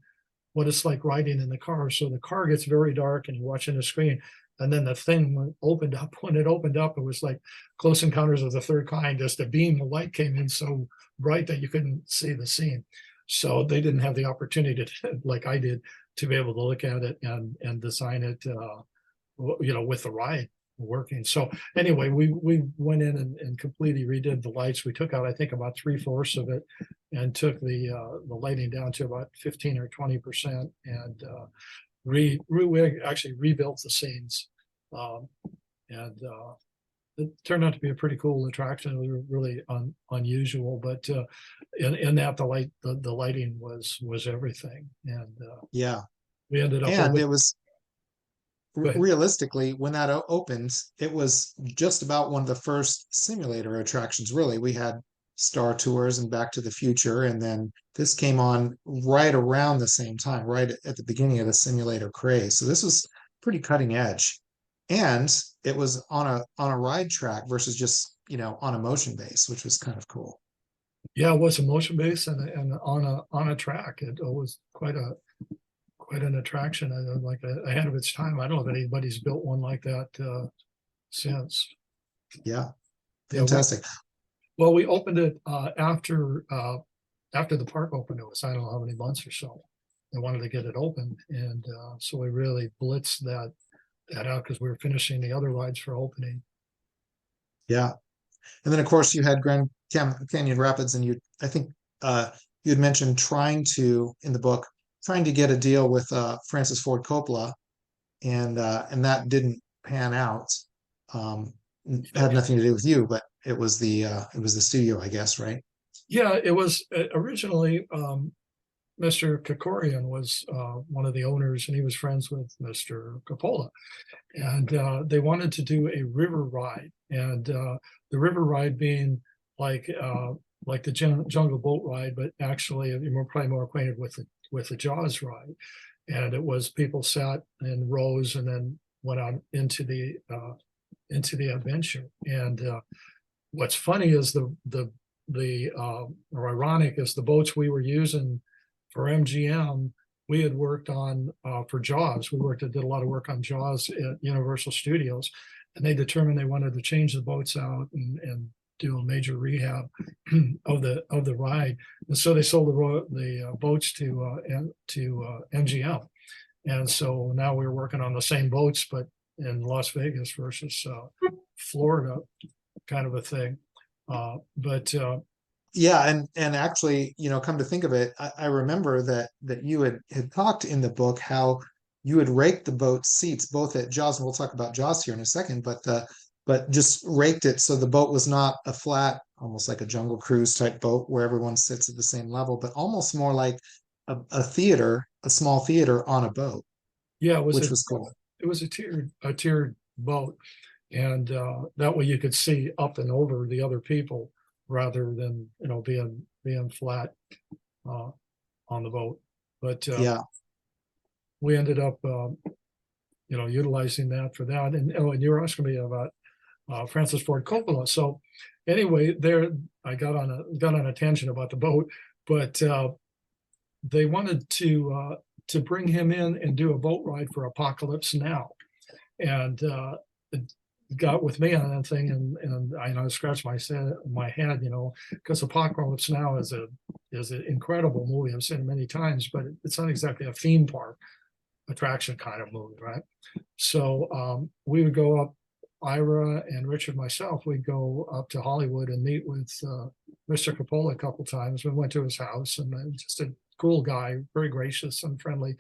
what it's like riding in the car. So the car gets very dark and you're watching the screen, and then the thing opened up. When it opened up, it was like Close Encounters of the Third Kind. Just a beam of light came in so bright that you couldn't see the scene. So they didn't have the opportunity to, like I did, to be able to look at it and design it, with the ride working. So anyway, we went in and completely redid the lights. We took out, I think, about 3/4 of it, and took the lighting down to about 15 or 20%, and we actually rebuilt the scenes, and it turned out to be a pretty cool attraction. It was really unusual, but in that the lighting was everything, and
Yeah.
we ended up
And
with,
it was realistically, when that opened, it was just about one of the first simulator attractions. Really, we had Star Tours and Back to the Future, and then this came on right around the same time, right at the beginning of the simulator craze. So this was pretty cutting edge, and it was on a ride track versus just on a motion base, which was kind of cool.
yeah, it was a motion base and on a track. It was quite an attraction, and like ahead of its time. I don't know if anybody's built one like that since.
Yeah, fantastic.
Well, we opened it after the park opened. It was, I don't know how many months or so. They wanted to get it open, and so we really blitzed that out because we were finishing the other rides for opening.
Yeah, and then of course you had Grand Canyon Rapids, and I think you had mentioned in the book trying to get a deal with Francis Ford Coppola, and that didn't pan out. Had nothing to do with you, but it was the studio, I guess, right?
Yeah, it was originally Mr. Kokorian was one of the owners, and he was friends with Mr. Coppola, and they wanted to do a river ride, and the river ride being like the Jungle Boat ride, but actually you're probably more acquainted with the Jaws ride. And it was people sat in rows and then went on into the adventure. And what's funny is or ironic is the boats we were using for MGM, we had worked on for Jaws. Did a lot of work on Jaws at Universal Studios, and they determined they wanted to change the boats out and do a major rehab of the ride, and so they sold the boats to MGM, and so now we're working on the same boats but in Las Vegas versus Florida, kind of a thing. But
yeah, and actually, come to think of it, I remember that you had talked in the book how you had raked the boat seats both at Jaws, and we'll talk about Jaws here in a second, but just raked it so the boat was not a flat, almost like a Jungle Cruise type boat where everyone sits at the same level, but almost more like a theater, a small theater on a boat.
Yeah,
which was cool.
It was a tiered boat, and that way you could see up and over the other people rather than being flat on the boat. But
Yeah.
we ended up utilizing that for that. And and you were asking me about Francis Ford Coppola. So anyway, there I got on a tangent about the boat, but they wanted to bring him in and do a boat ride for Apocalypse Now, and it got with me on that thing, and I scratched my head, because Apocalypse Now is an incredible movie. I've seen it many times, but it's not exactly a theme park attraction kind of movie, right? So we would go up, Ira and Richard, myself, we'd go up to Hollywood and meet with Mr. Coppola a couple times. We went to his house, and just a cool guy, very gracious and friendly.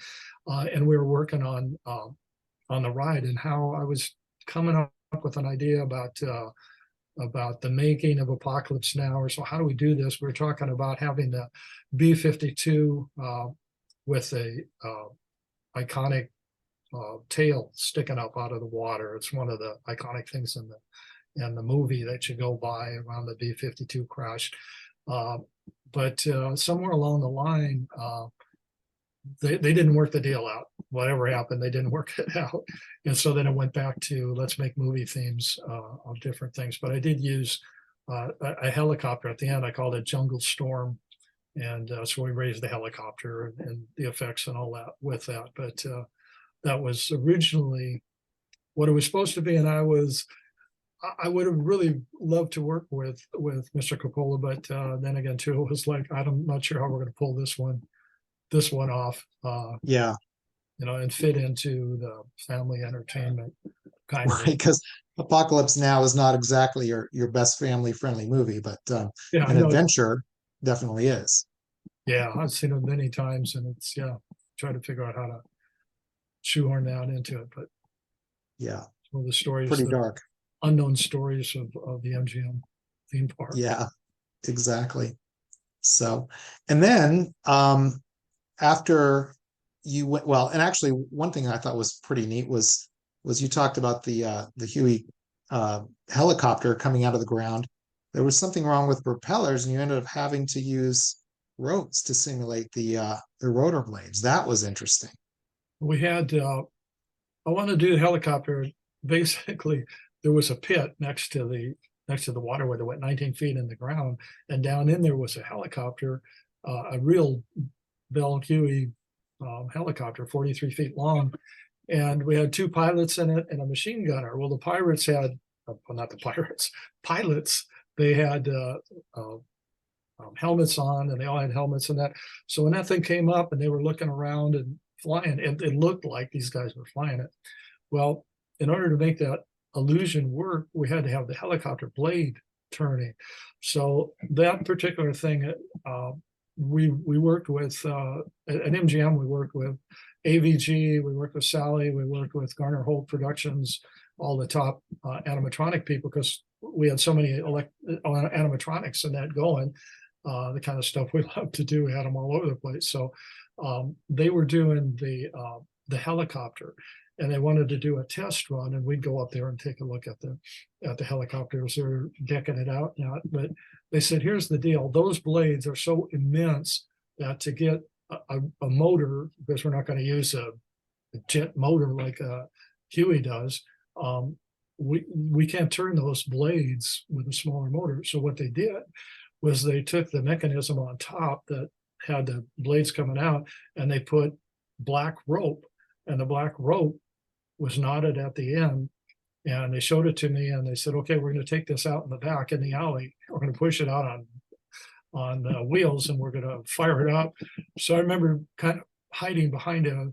And we were working on the ride, and how I was coming up with an idea about the making of Apocalypse Now, or so how do we do this? We were talking about having the B-52 with a iconic tail sticking up out of the water. It's one of the iconic things in the movie that you go by around the B-52 crash. But somewhere along the line, they didn't work the deal out. Whatever happened, they didn't work it out. And so then it went back to, let's make movie themes of different things. But I did use a helicopter at the end. I called it Jungle Storm. And so we raised the helicopter and the effects and all that with that. But that was originally what it was supposed to be. And I would have really loved to work with Mr. Coppola, but then again, too, it was like, I'm not sure how we're going to pull this one off.
Yeah.
And fit into the family entertainment kind of.
Right, because Apocalypse Now is not exactly your best family friendly movie, but an adventure definitely is.
Yeah, I've seen it many times, and it's try to figure out how to shoehorn that into it. But
yeah,
one of the stories,
pretty dark,
unknown stories of the MGM theme park.
Yeah, exactly. So, and then after you went, well, and actually one thing I thought was pretty neat was you talked about the Huey helicopter coming out of the ground. There was something wrong with propellers, and you ended up having to use ropes to simulate the rotor blades. That was interesting.
We had I wanted to do the helicopter. Basically, there was a pit next to the waterway that went 19 feet in the ground, and down in there was a helicopter, a real Bell Huey helicopter, 43 feet long, and we had two pilots in it and a machine gunner. Well, the pirates had, well, not the pirates, pilots. They had helmets on, and they all had helmets and that. So when that thing came up and they were looking around and flying, it looked like these guys were flying it. Well, in order to make that illusion work, we had to have the helicopter blade turning. So that particular thing, we worked with at MGM. We worked with AVG. We worked with Sally. We worked with Garner Holt Productions, all the top animatronic people, because we had so many animatronics in that going. The kind of stuff we love to do. We had them all over the place. So they were doing the helicopter, and they wanted to do a test run, and we'd go up there and take a look at the helicopters. They're decking it out now, but they said, here's the deal. Those blades are so immense that to get a motor, because we're not going to use a jet motor like Huey does, we can't turn those blades with a smaller motor. So what they did was they took the mechanism on top that had the blades coming out, and they put black rope, and the black rope was knotted at the end. And they showed it to me, and they said, okay, we're going to take this out in the back in the alley. We're going to push it out on wheels, and we're going to fire it up. So I remember kind of hiding behind a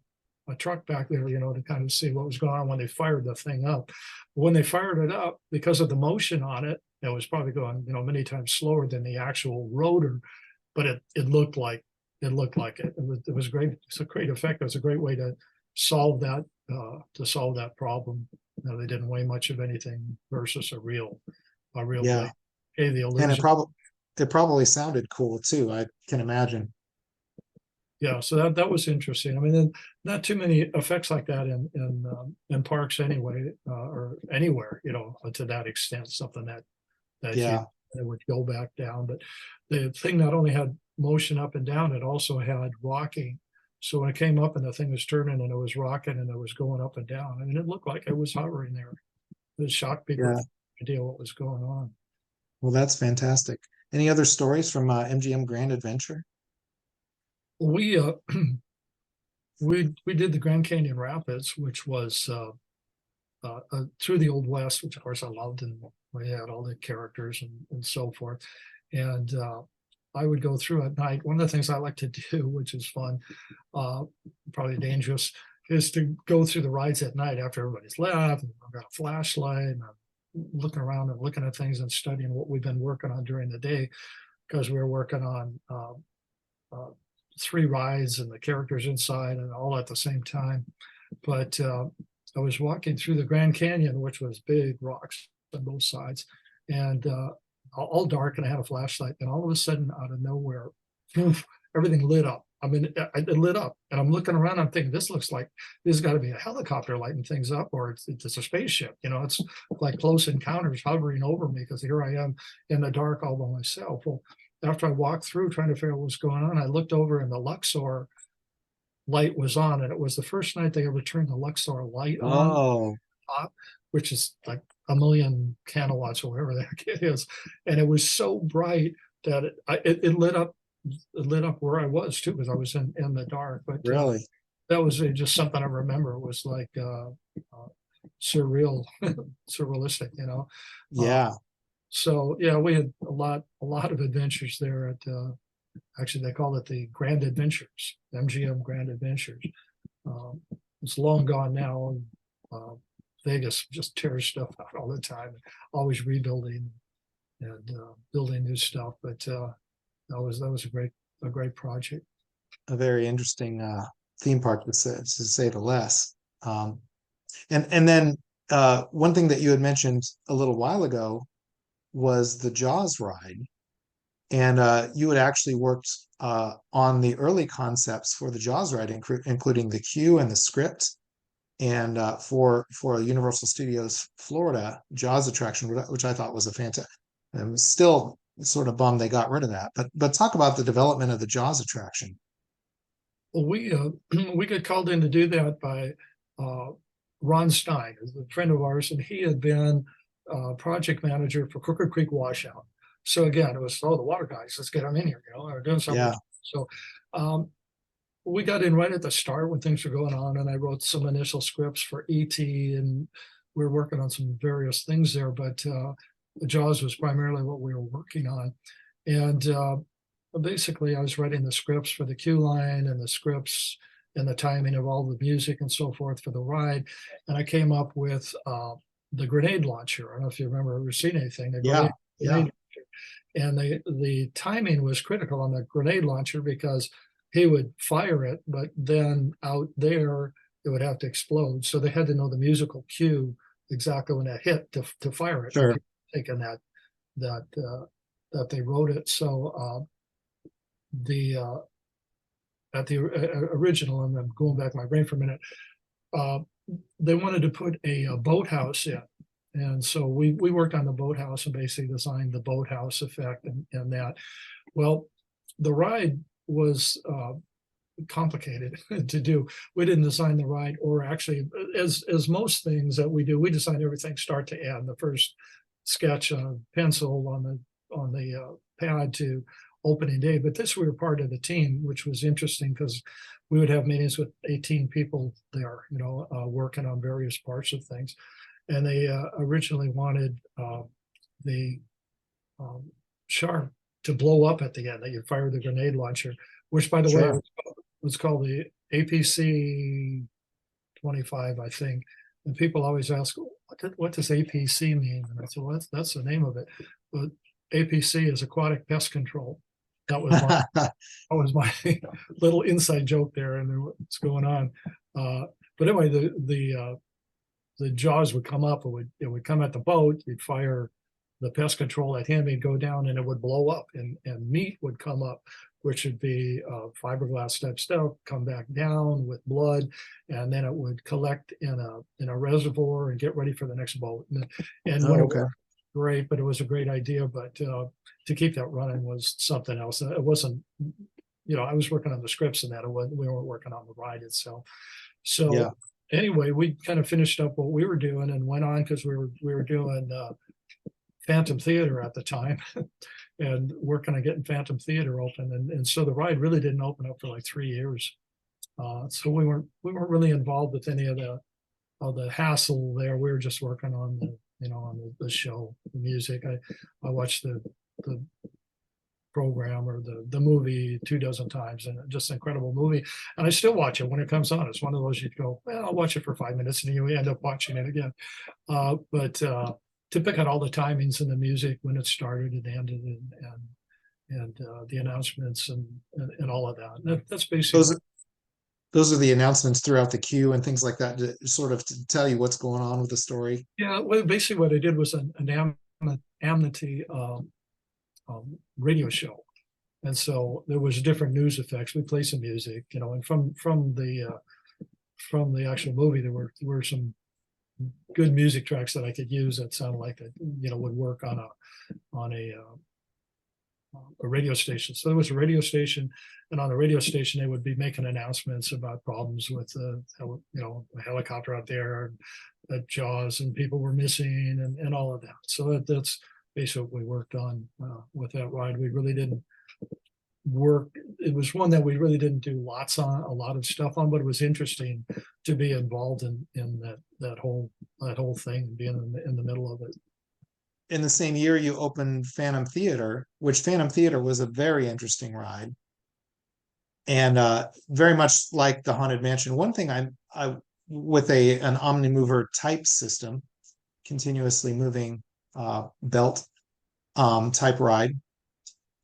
truck back there, to kind of see what was going on when they fired the thing up. When they fired it up, because of the motion on it, it was probably going, many times slower than the actual rotor, but it looked like it. It was great. It's a great effect. It was a great way to solve that problem. They didn't weigh much of anything versus a real
Yeah.
Blade. The illusion.
And it probably sounded cool too, I can imagine.
yeah, so that was interesting. I mean, then not too many effects like that in parks anyway, or anywhere, to that extent, something that
Yeah.
it would go back down. But the thing not only had motion up and down, it also had rocking. So when it came up and the thing was turning and it was rocking and it was going up and down, I mean, it looked like it was hovering there. It shocked people
Yeah.
with no idea what was going on.
Well, that's fantastic. Any other stories from MGM Grand Adventure?
We we did the Grand Canyon Rapids, which was through the Old West, which of course I loved, and we had all the characters and so forth. And I would go through at night. One of the things I like to do, which is fun, probably dangerous, is to go through the rides at night after everybody's left. And I've got a flashlight and I'm looking around and looking at things and studying what we've been working on during the day, because we were working on three rides and the characters inside and all at the same time. But I was walking through the Grand Canyon, which was big rocks on both sides, and all dark, and I had a flashlight, and all of a sudden, out of nowhere, poof, everything lit up. I mean, it lit up, and I'm looking around. I'm thinking, this looks like this has got to be a helicopter lighting things up, or it's a spaceship. It's like Close Encounters hovering over me, because here I am in the dark all by myself. Well, after I walked through trying to figure out what's going on, I looked over, and the Luxor light was on, and it was the first night they ever turned the Luxor light on
Oh,
top, which is like a million kilowatts or whatever the heck it is. And it was so bright that it lit up. It lit up where I was too, because I was in the dark. But
really?
that was just something I remember. It was like surreal, surrealistic.
Yeah.
So yeah, we had a lot of adventures there at actually they called it the Grand Adventures, MGM Grand Adventures. It's long gone now. Vegas just tears stuff out all the time, always rebuilding and building new stuff. But that was a great project.
A very interesting theme park to say the less. And then one thing that you had mentioned a little while ago was the Jaws ride. And you had actually worked on the early concepts for the Jaws ride, including the queue and the script, and for a Universal Studios Florida Jaws attraction, which I thought was a fantastic. I'm still sort of bummed they got rid of that. But talk about the development of the Jaws attraction.
Well, we got called in to do that by Ron Stein, who's a friend of ours, and he had been project manager for Crooked Creek Washout. So again, it was, the water guys, let's get them in here, we're doing something.
Yeah.
So we got in right at the start when things were going on, and I wrote some initial scripts for E.T., and we were working on some various things there, but Jaws was primarily what we were working on. And basically I was writing the scripts for the queue line and the scripts and the timing of all the music and so forth for the ride. And I came up with the grenade launcher. I don't know if you remember or seen anything. The
Yeah.
grenade and the timing was critical on the grenade launcher, because he would fire it, but then out there it would have to explode. So they had to know the musical cue exactly when it hit to fire it.
Sure.
Thinking that they wrote it. So at the original, and I'm going back in my brain for a minute, they wanted to put a boathouse in. And so we worked on the boathouse and basically designed the boathouse effect and that. Well, the ride was complicated to do. We didn't design the ride, or actually, as most things that we do, we design everything start to end. The first sketch on pencil on the pad to opening day. But this, we were part of the team, which was interesting because we would have meetings with 18 people there, working on various parts of things. And they originally wanted the shark to blow up at the end, that you fire the grenade launcher, which, by the way, was called the APC 25, I think. And people always ask, what does APC mean? And I said, well, that's the name of it. But APC is Aquatic Pest Control. That was my little inside joke there, and what's going on. But anyway, the Jaws would come up, it would come at the boat, you'd fire the pest control at hand, would go down and it would blow up, and meat would come up, which would be fiberglass type stuff, come back down with blood, and then it would collect in a reservoir and get ready for the next boat. And when
Oh,
it
okay.
worked, great, but it was a great idea. But to keep that running was something else. It wasn't, I was working on the scripts and that. We weren't working on the ride itself. So
Yeah.
anyway, we kind of finished up what we were doing and went on, because we were doing Phantom Theater at the time and working on getting Phantom Theater open. And so the ride really didn't open up for like 3 years. So we weren't really involved with any of the hassle there. We were just working on the show, the music. I watched the program or the movie 24 times, and just an incredible movie. And I still watch it when it comes on. It's one of those you go, well, I'll watch it for 5 minutes, and you end up watching it again. But to pick out all the timings and the music when it started and ended, and the announcements and all of that. That's basically.
Those are the announcements throughout the queue and things like that, to sort of to tell you what's going on with the story.
Yeah, well, basically what I did was an amity radio show, and so there was different news effects. We played some music, and from the actual movie, there were some good music tracks that I could use that sounded like that would work on a radio station. So there was a radio station, and on the radio station they would be making announcements about problems with a helicopter out there at Jaws, and people were missing, and all of that. So that's basically what we worked on with that ride. We really didn't work. It was one that we really didn't do a lot of stuff on, but it was interesting to be involved in that whole thing, being in the middle of it.
In the same year, you opened Phantom Theater, which Phantom Theater was a very interesting ride, and very much like the Haunted Mansion. One thing I with an Omnimover type system, continuously moving belt type ride.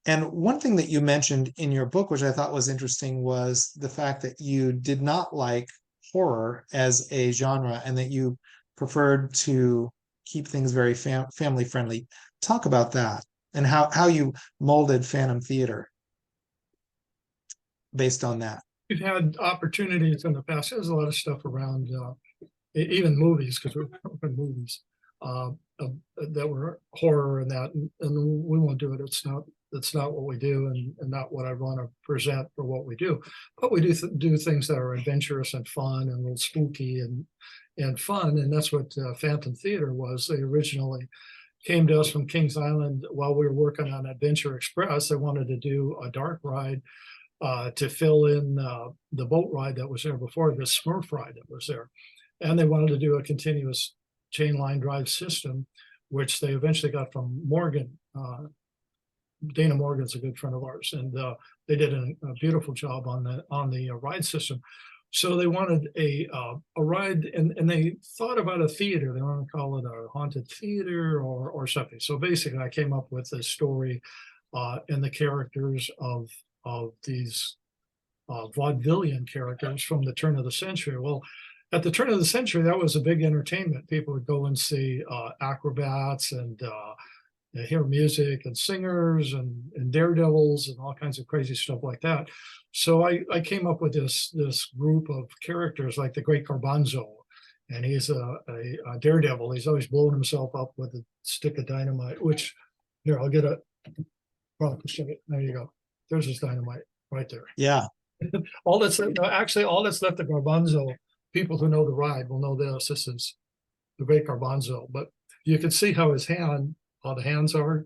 And one thing that you mentioned in your book, which I thought was interesting, was the fact that you did not like horror as a genre, and that you preferred to keep things very family friendly. Talk about that, and how you molded Phantom Theater based on that.
We've had opportunities in the past. There's a lot of stuff around, even movies, because we're talking movies that were horror and that, and we won't do it. It's not what we do, and not what I want to present for what we do. But we do things that are adventurous and fun and a little spooky and fun, and that's what Phantom Theater was. They originally came to us from Kings Island while we were working on Adventure Express. They wanted to do a dark ride to fill in the boat ride that was there before, the Smurf ride that was there. And they wanted to do a continuous chain line drive system, which they eventually got from Morgan. Dana Morgan's a good friend of ours, and they did a beautiful job on the ride system. So they wanted a ride, and they thought about a theater. They want to call it a haunted theater or something. So basically, I came up with this story and the characters of these vaudevillian characters from the turn of the century. Well, at the turn of the century, that was a big entertainment. People would go and see acrobats and hear music and singers and daredevils and all kinds of crazy stuff like that. So I came up with this group of characters, like the Great Garbanzo, and he's a daredevil. He's always blowing himself up with a stick of dynamite, which here, I'll get a, well, there you go. There's his dynamite right there.
Yeah.
All that's actually all that's left of Garbanzo. People who know the ride will know this. This is the Great Garbanzo, but you can see how his hand, how the hands are.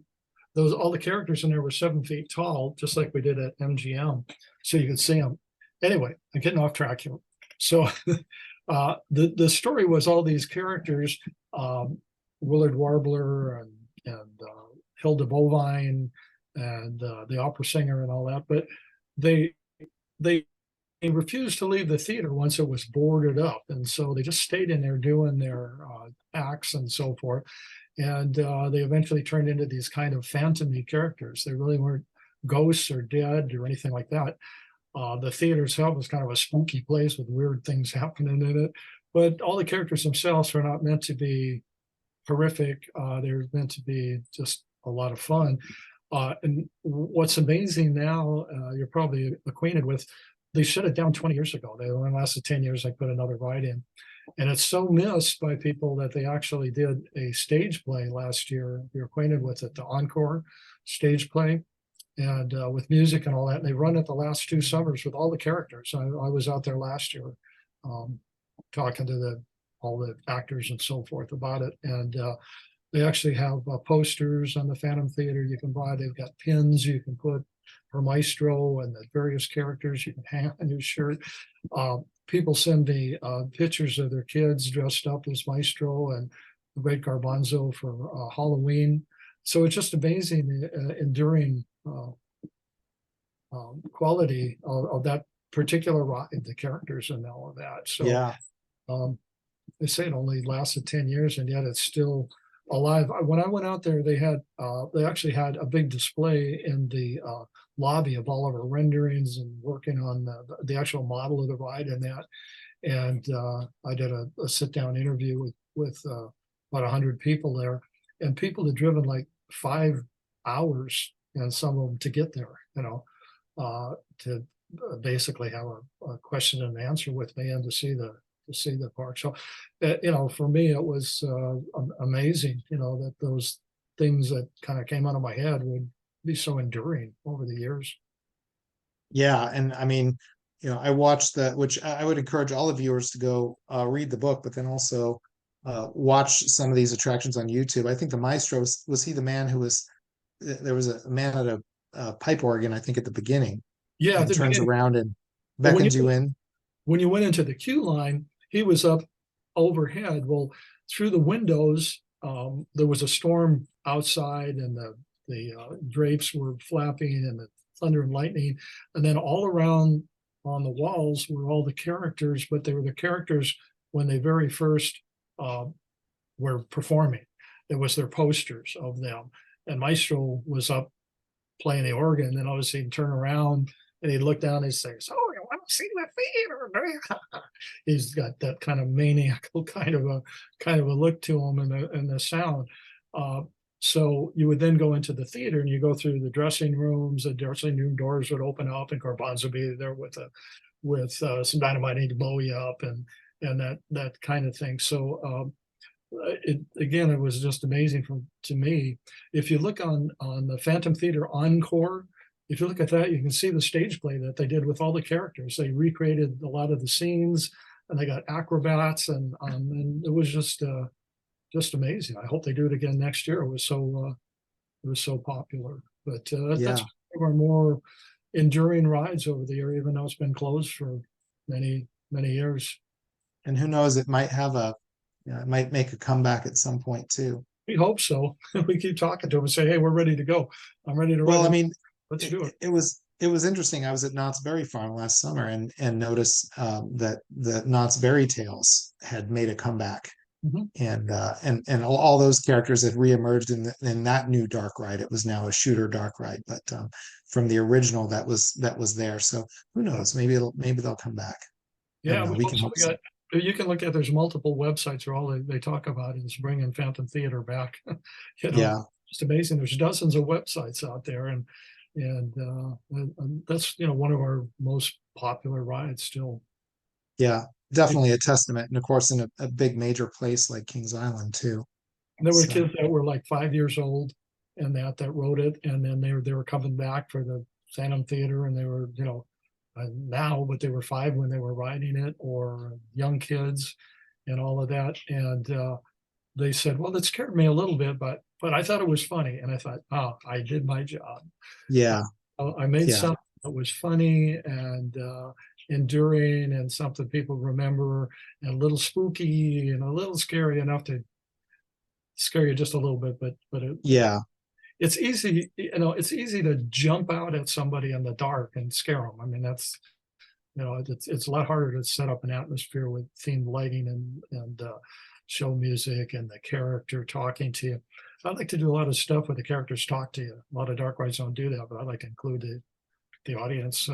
All the characters in there were 7 feet tall, just like we did at MGM, so you could see them. Anyway, I'm getting off track here. So the story was all these characters, Willard Warbler and Hilda Bovine and the opera singer and all that, but they refused to leave the theater once it was boarded up, and so they just stayed in there doing their acts and so forth. And they eventually turned into these kind of phantom-y characters. They really weren't ghosts or dead or anything like that. The theater itself was kind of a spooky place with weird things happening in it. But all the characters themselves were not meant to be horrific. They're meant to be just a lot of fun. And what's amazing now, you're probably acquainted with, they shut it down 20 years ago. They only lasted 10 years. I put another ride in. And it's so missed by people that they actually did a stage play last year. You're acquainted with it, the Encore stage play, and with music and all that. And they run it the last 2 summers with all the characters. I was out there last year talking to all the actors and so forth about it. And they actually have posters on the Phantom Theater you can buy. They've got pins you can put for Maestro and the various characters you can hang on your shirt. People send me pictures of their kids dressed up as Maestro and the Great Garbanzo for Halloween. So it's just amazing, enduring quality of that particular ride, the characters and all of that. So
Yeah.
they say it only lasted 10 years and yet it's still alive. When I went out there, they actually had a big display in the lobby of all of our renderings and working on the actual model of the ride and that. And I did a sit-down interview with about 100 people there, and people had driven like 5 hours, and some of them to get there, to basically have a question and answer with me and to see the park. So, for me, it was amazing, that those things that kind of came out of my head would be so enduring over the years.
Yeah, and I mean, I watched that, which I would encourage all the viewers to go read the book, but then also watch some of these attractions on YouTube. I think the Maestro was he the man who was there was a man at a pipe organ, I think, at the beginning,
Yeah, at
and
the
turns
beginning.
around and
But
beckons you in.
when you went into the queue line, he was up overhead. Well, through the windows, there was a storm outside, and the drapes were flapping, and the thunder and lightning, and then all around on the walls were all the characters, but they were the characters when they very first were performing. It was their posters of them, and Maestro was up playing the organ, and obviously he'd turn around and he'd look down and he'd say, "So you want to see the theater?" He's got that kind of maniacal kind of a look to him, and the sound. So you would then go into the theater and you go through the dressing rooms. The dressing room doors would open up, and Garbanzo would be there with some dynamite to blow you up, and that kind of thing. So it was just amazing to me. If you look on the Phantom Theater Encore, if you look at that, you can see the stage play that they did with all the characters. They recreated a lot of the scenes, and they got acrobats, and it was just amazing. I hope they do it again next year. It was so popular. But that's
Yeah,
one of our more enduring rides over the year, even though it's been closed for many years.
and who knows, it might it might make a comeback at some point too.
We hope so. We keep talking to them and say, "Hey, we're ready to go. I'm ready to
Well, I
ride.
mean,
Let's do it."
it was interesting. I was at Knott's Berry Farm last summer and noticed that the Knott's Berry Tales had made a comeback,
Mhm.
and all those characters had reemerged in that new dark ride. It was now a shooter dark ride, but from the original that was there. So who knows? Maybe they'll come back. I don't
Yeah,
know.
we
We
hope
can
so.
hope so.
You can look at, there's multiple websites where all they talk about is bringing Phantom Theater back.
Yeah,
Just amazing. There's dozens of websites out there, and that's one of our most popular rides still.
yeah, definitely a testament, and of course in a big major place like Kings Island too.
There were
So
kids that were like 5 years old and that wrote it, and then they were coming back for the Phantom Theater, and they were now, but they were 5 when they were writing it, or young kids, and all of that. And they said, "Well, it scared me a little bit, but I thought it was funny." And I thought, "Oh, I did my job.
yeah,
I made
yeah.
something that was funny and enduring, and something people remember, and a little spooky and a little scary enough to scare you just a little bit, but
Yeah,
it's easy, it's easy to jump out at somebody in the dark and scare them. I mean, that's, it's a lot harder to set up an atmosphere with themed lighting and show music and the character talking to you. I like to do a lot of stuff where the characters talk to you. A lot of dark rides don't do that, but I like to include the audience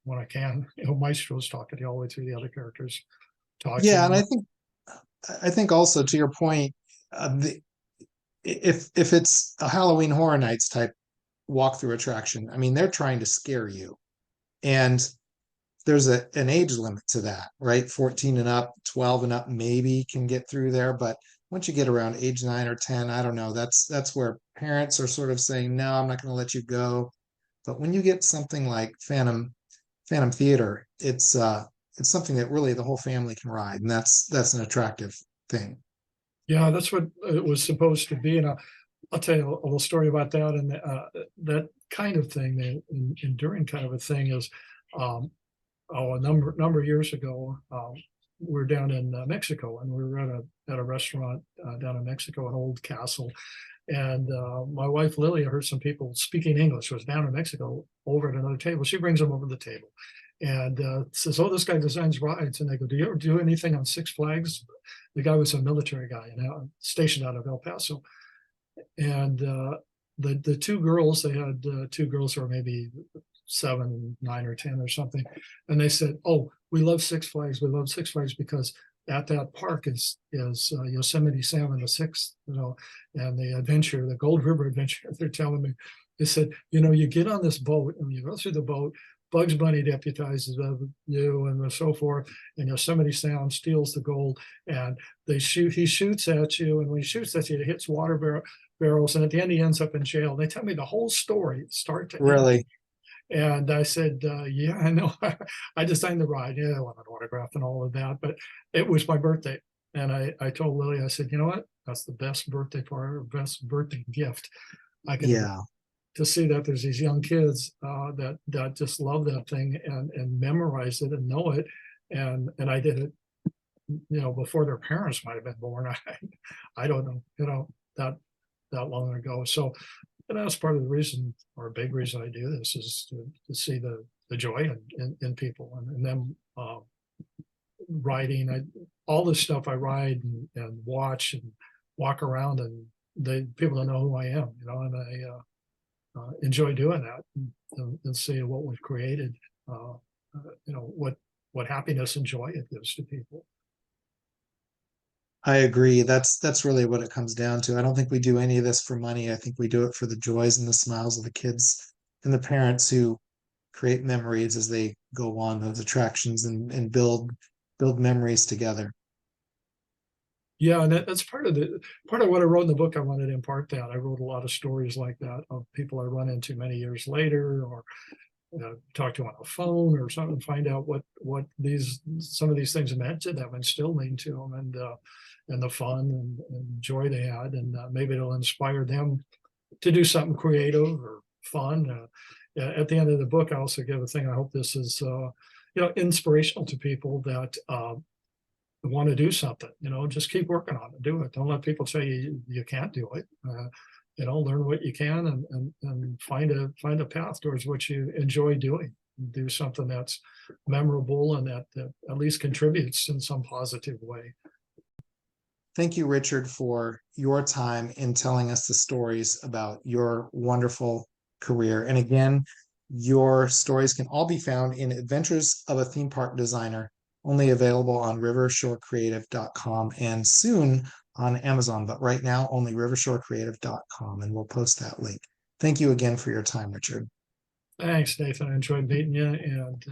when I can. Maestro's talking to you all the way through, the other characters talk to
yeah, and
you.
I think also to your point, if it's a Halloween Horror Nights type walkthrough attraction, I mean, they're trying to scare you. And there's an age limit to that, right? 14 and up, 12 and up maybe can get through there, but once you get around age 9 or 10, I don't know, that's where parents are sort of saying, no, I'm not going to let you go. But when you get something like Phantom Theater, it's something that really the whole family can ride, and that's an attractive thing.
Yeah, that's what it was supposed to be. And I'll tell you a little story about that. And that kind of thing, the enduring kind of a thing is, a number of years ago, we're down in Mexico, and we were at a restaurant down in Mexico, an old castle. And my wife Lily heard some people speaking English. Was down in Mexico over at another table. She brings them over to the table and says, "Oh, this guy designs rides." And they go, "Do you ever do anything on Six Flags?" The guy was a military guy and stationed out of El Paso. And the two girls, they had two girls who were maybe 7, 9, or 10 or something, and they said, "Oh, we love Six Flags. We love Six Flags because at that park is Yosemite Sam and the Sixth, and the Gold River Adventure." They're telling me, they said, you get on this boat and you go through the boat. Bugs Bunny deputizes you and so forth, and Yosemite Sam steals the gold, and he shoots at you, and when he shoots at you, it hits water barrels, and at the end he ends up in jail. They tell me the whole story, start to end.
Really?
And I said, yeah, I know. I designed the ride. Yeah, I want an autograph and all of that. But it was my birthday. And I told Lily, I said, you know what? That's the best birthday best birthday gift I could
Yeah.
to see that there's these young kids that just love that thing and memorize it and know it. And I did it, before their parents might have been born. I don't know, that long ago. So, and that's part of the reason, or a big reason I do this, is to see the joy in people and them riding. All this stuff I ride and watch and walk around, and people don't know who I am, and I enjoy doing that and see what we've created, what happiness and joy it gives to people.
I agree. That's really what it comes down to. I don't think we do any of this for money. I think we do it for the joys and the smiles of the kids and the parents who create memories as they go on those attractions and build memories together.
Yeah, and that's part of what I wrote in the book. I wanted to impart that. I wrote a lot of stories like that of people I run into many years later, or talk to on a phone or something, find out what some of these things meant to them and still mean to them, and the fun and joy they had, and maybe it'll inspire them to do something creative or fun. At the end of the book, I also give a thing. I hope this is inspirational to people that want to do something. Just keep working on it. Do it. Don't let people say you can't do it. Learn what you can and find a path towards what you enjoy doing. Do something that's memorable and that at least contributes in some positive way.
Thank you, Richard, for your time in telling us the stories about your wonderful career. And again, your stories can all be found in Adventures of a Theme Park Designer, only available on rivershorecreative.com and soon on Amazon. But right now, only rivershorecreative.com, and we'll post that link. Thank you again for your time, Richard.
Thanks, Nathan. I enjoyed meeting you, and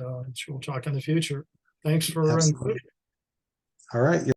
we'll talk in the future. Thanks for
Absolutely. All right.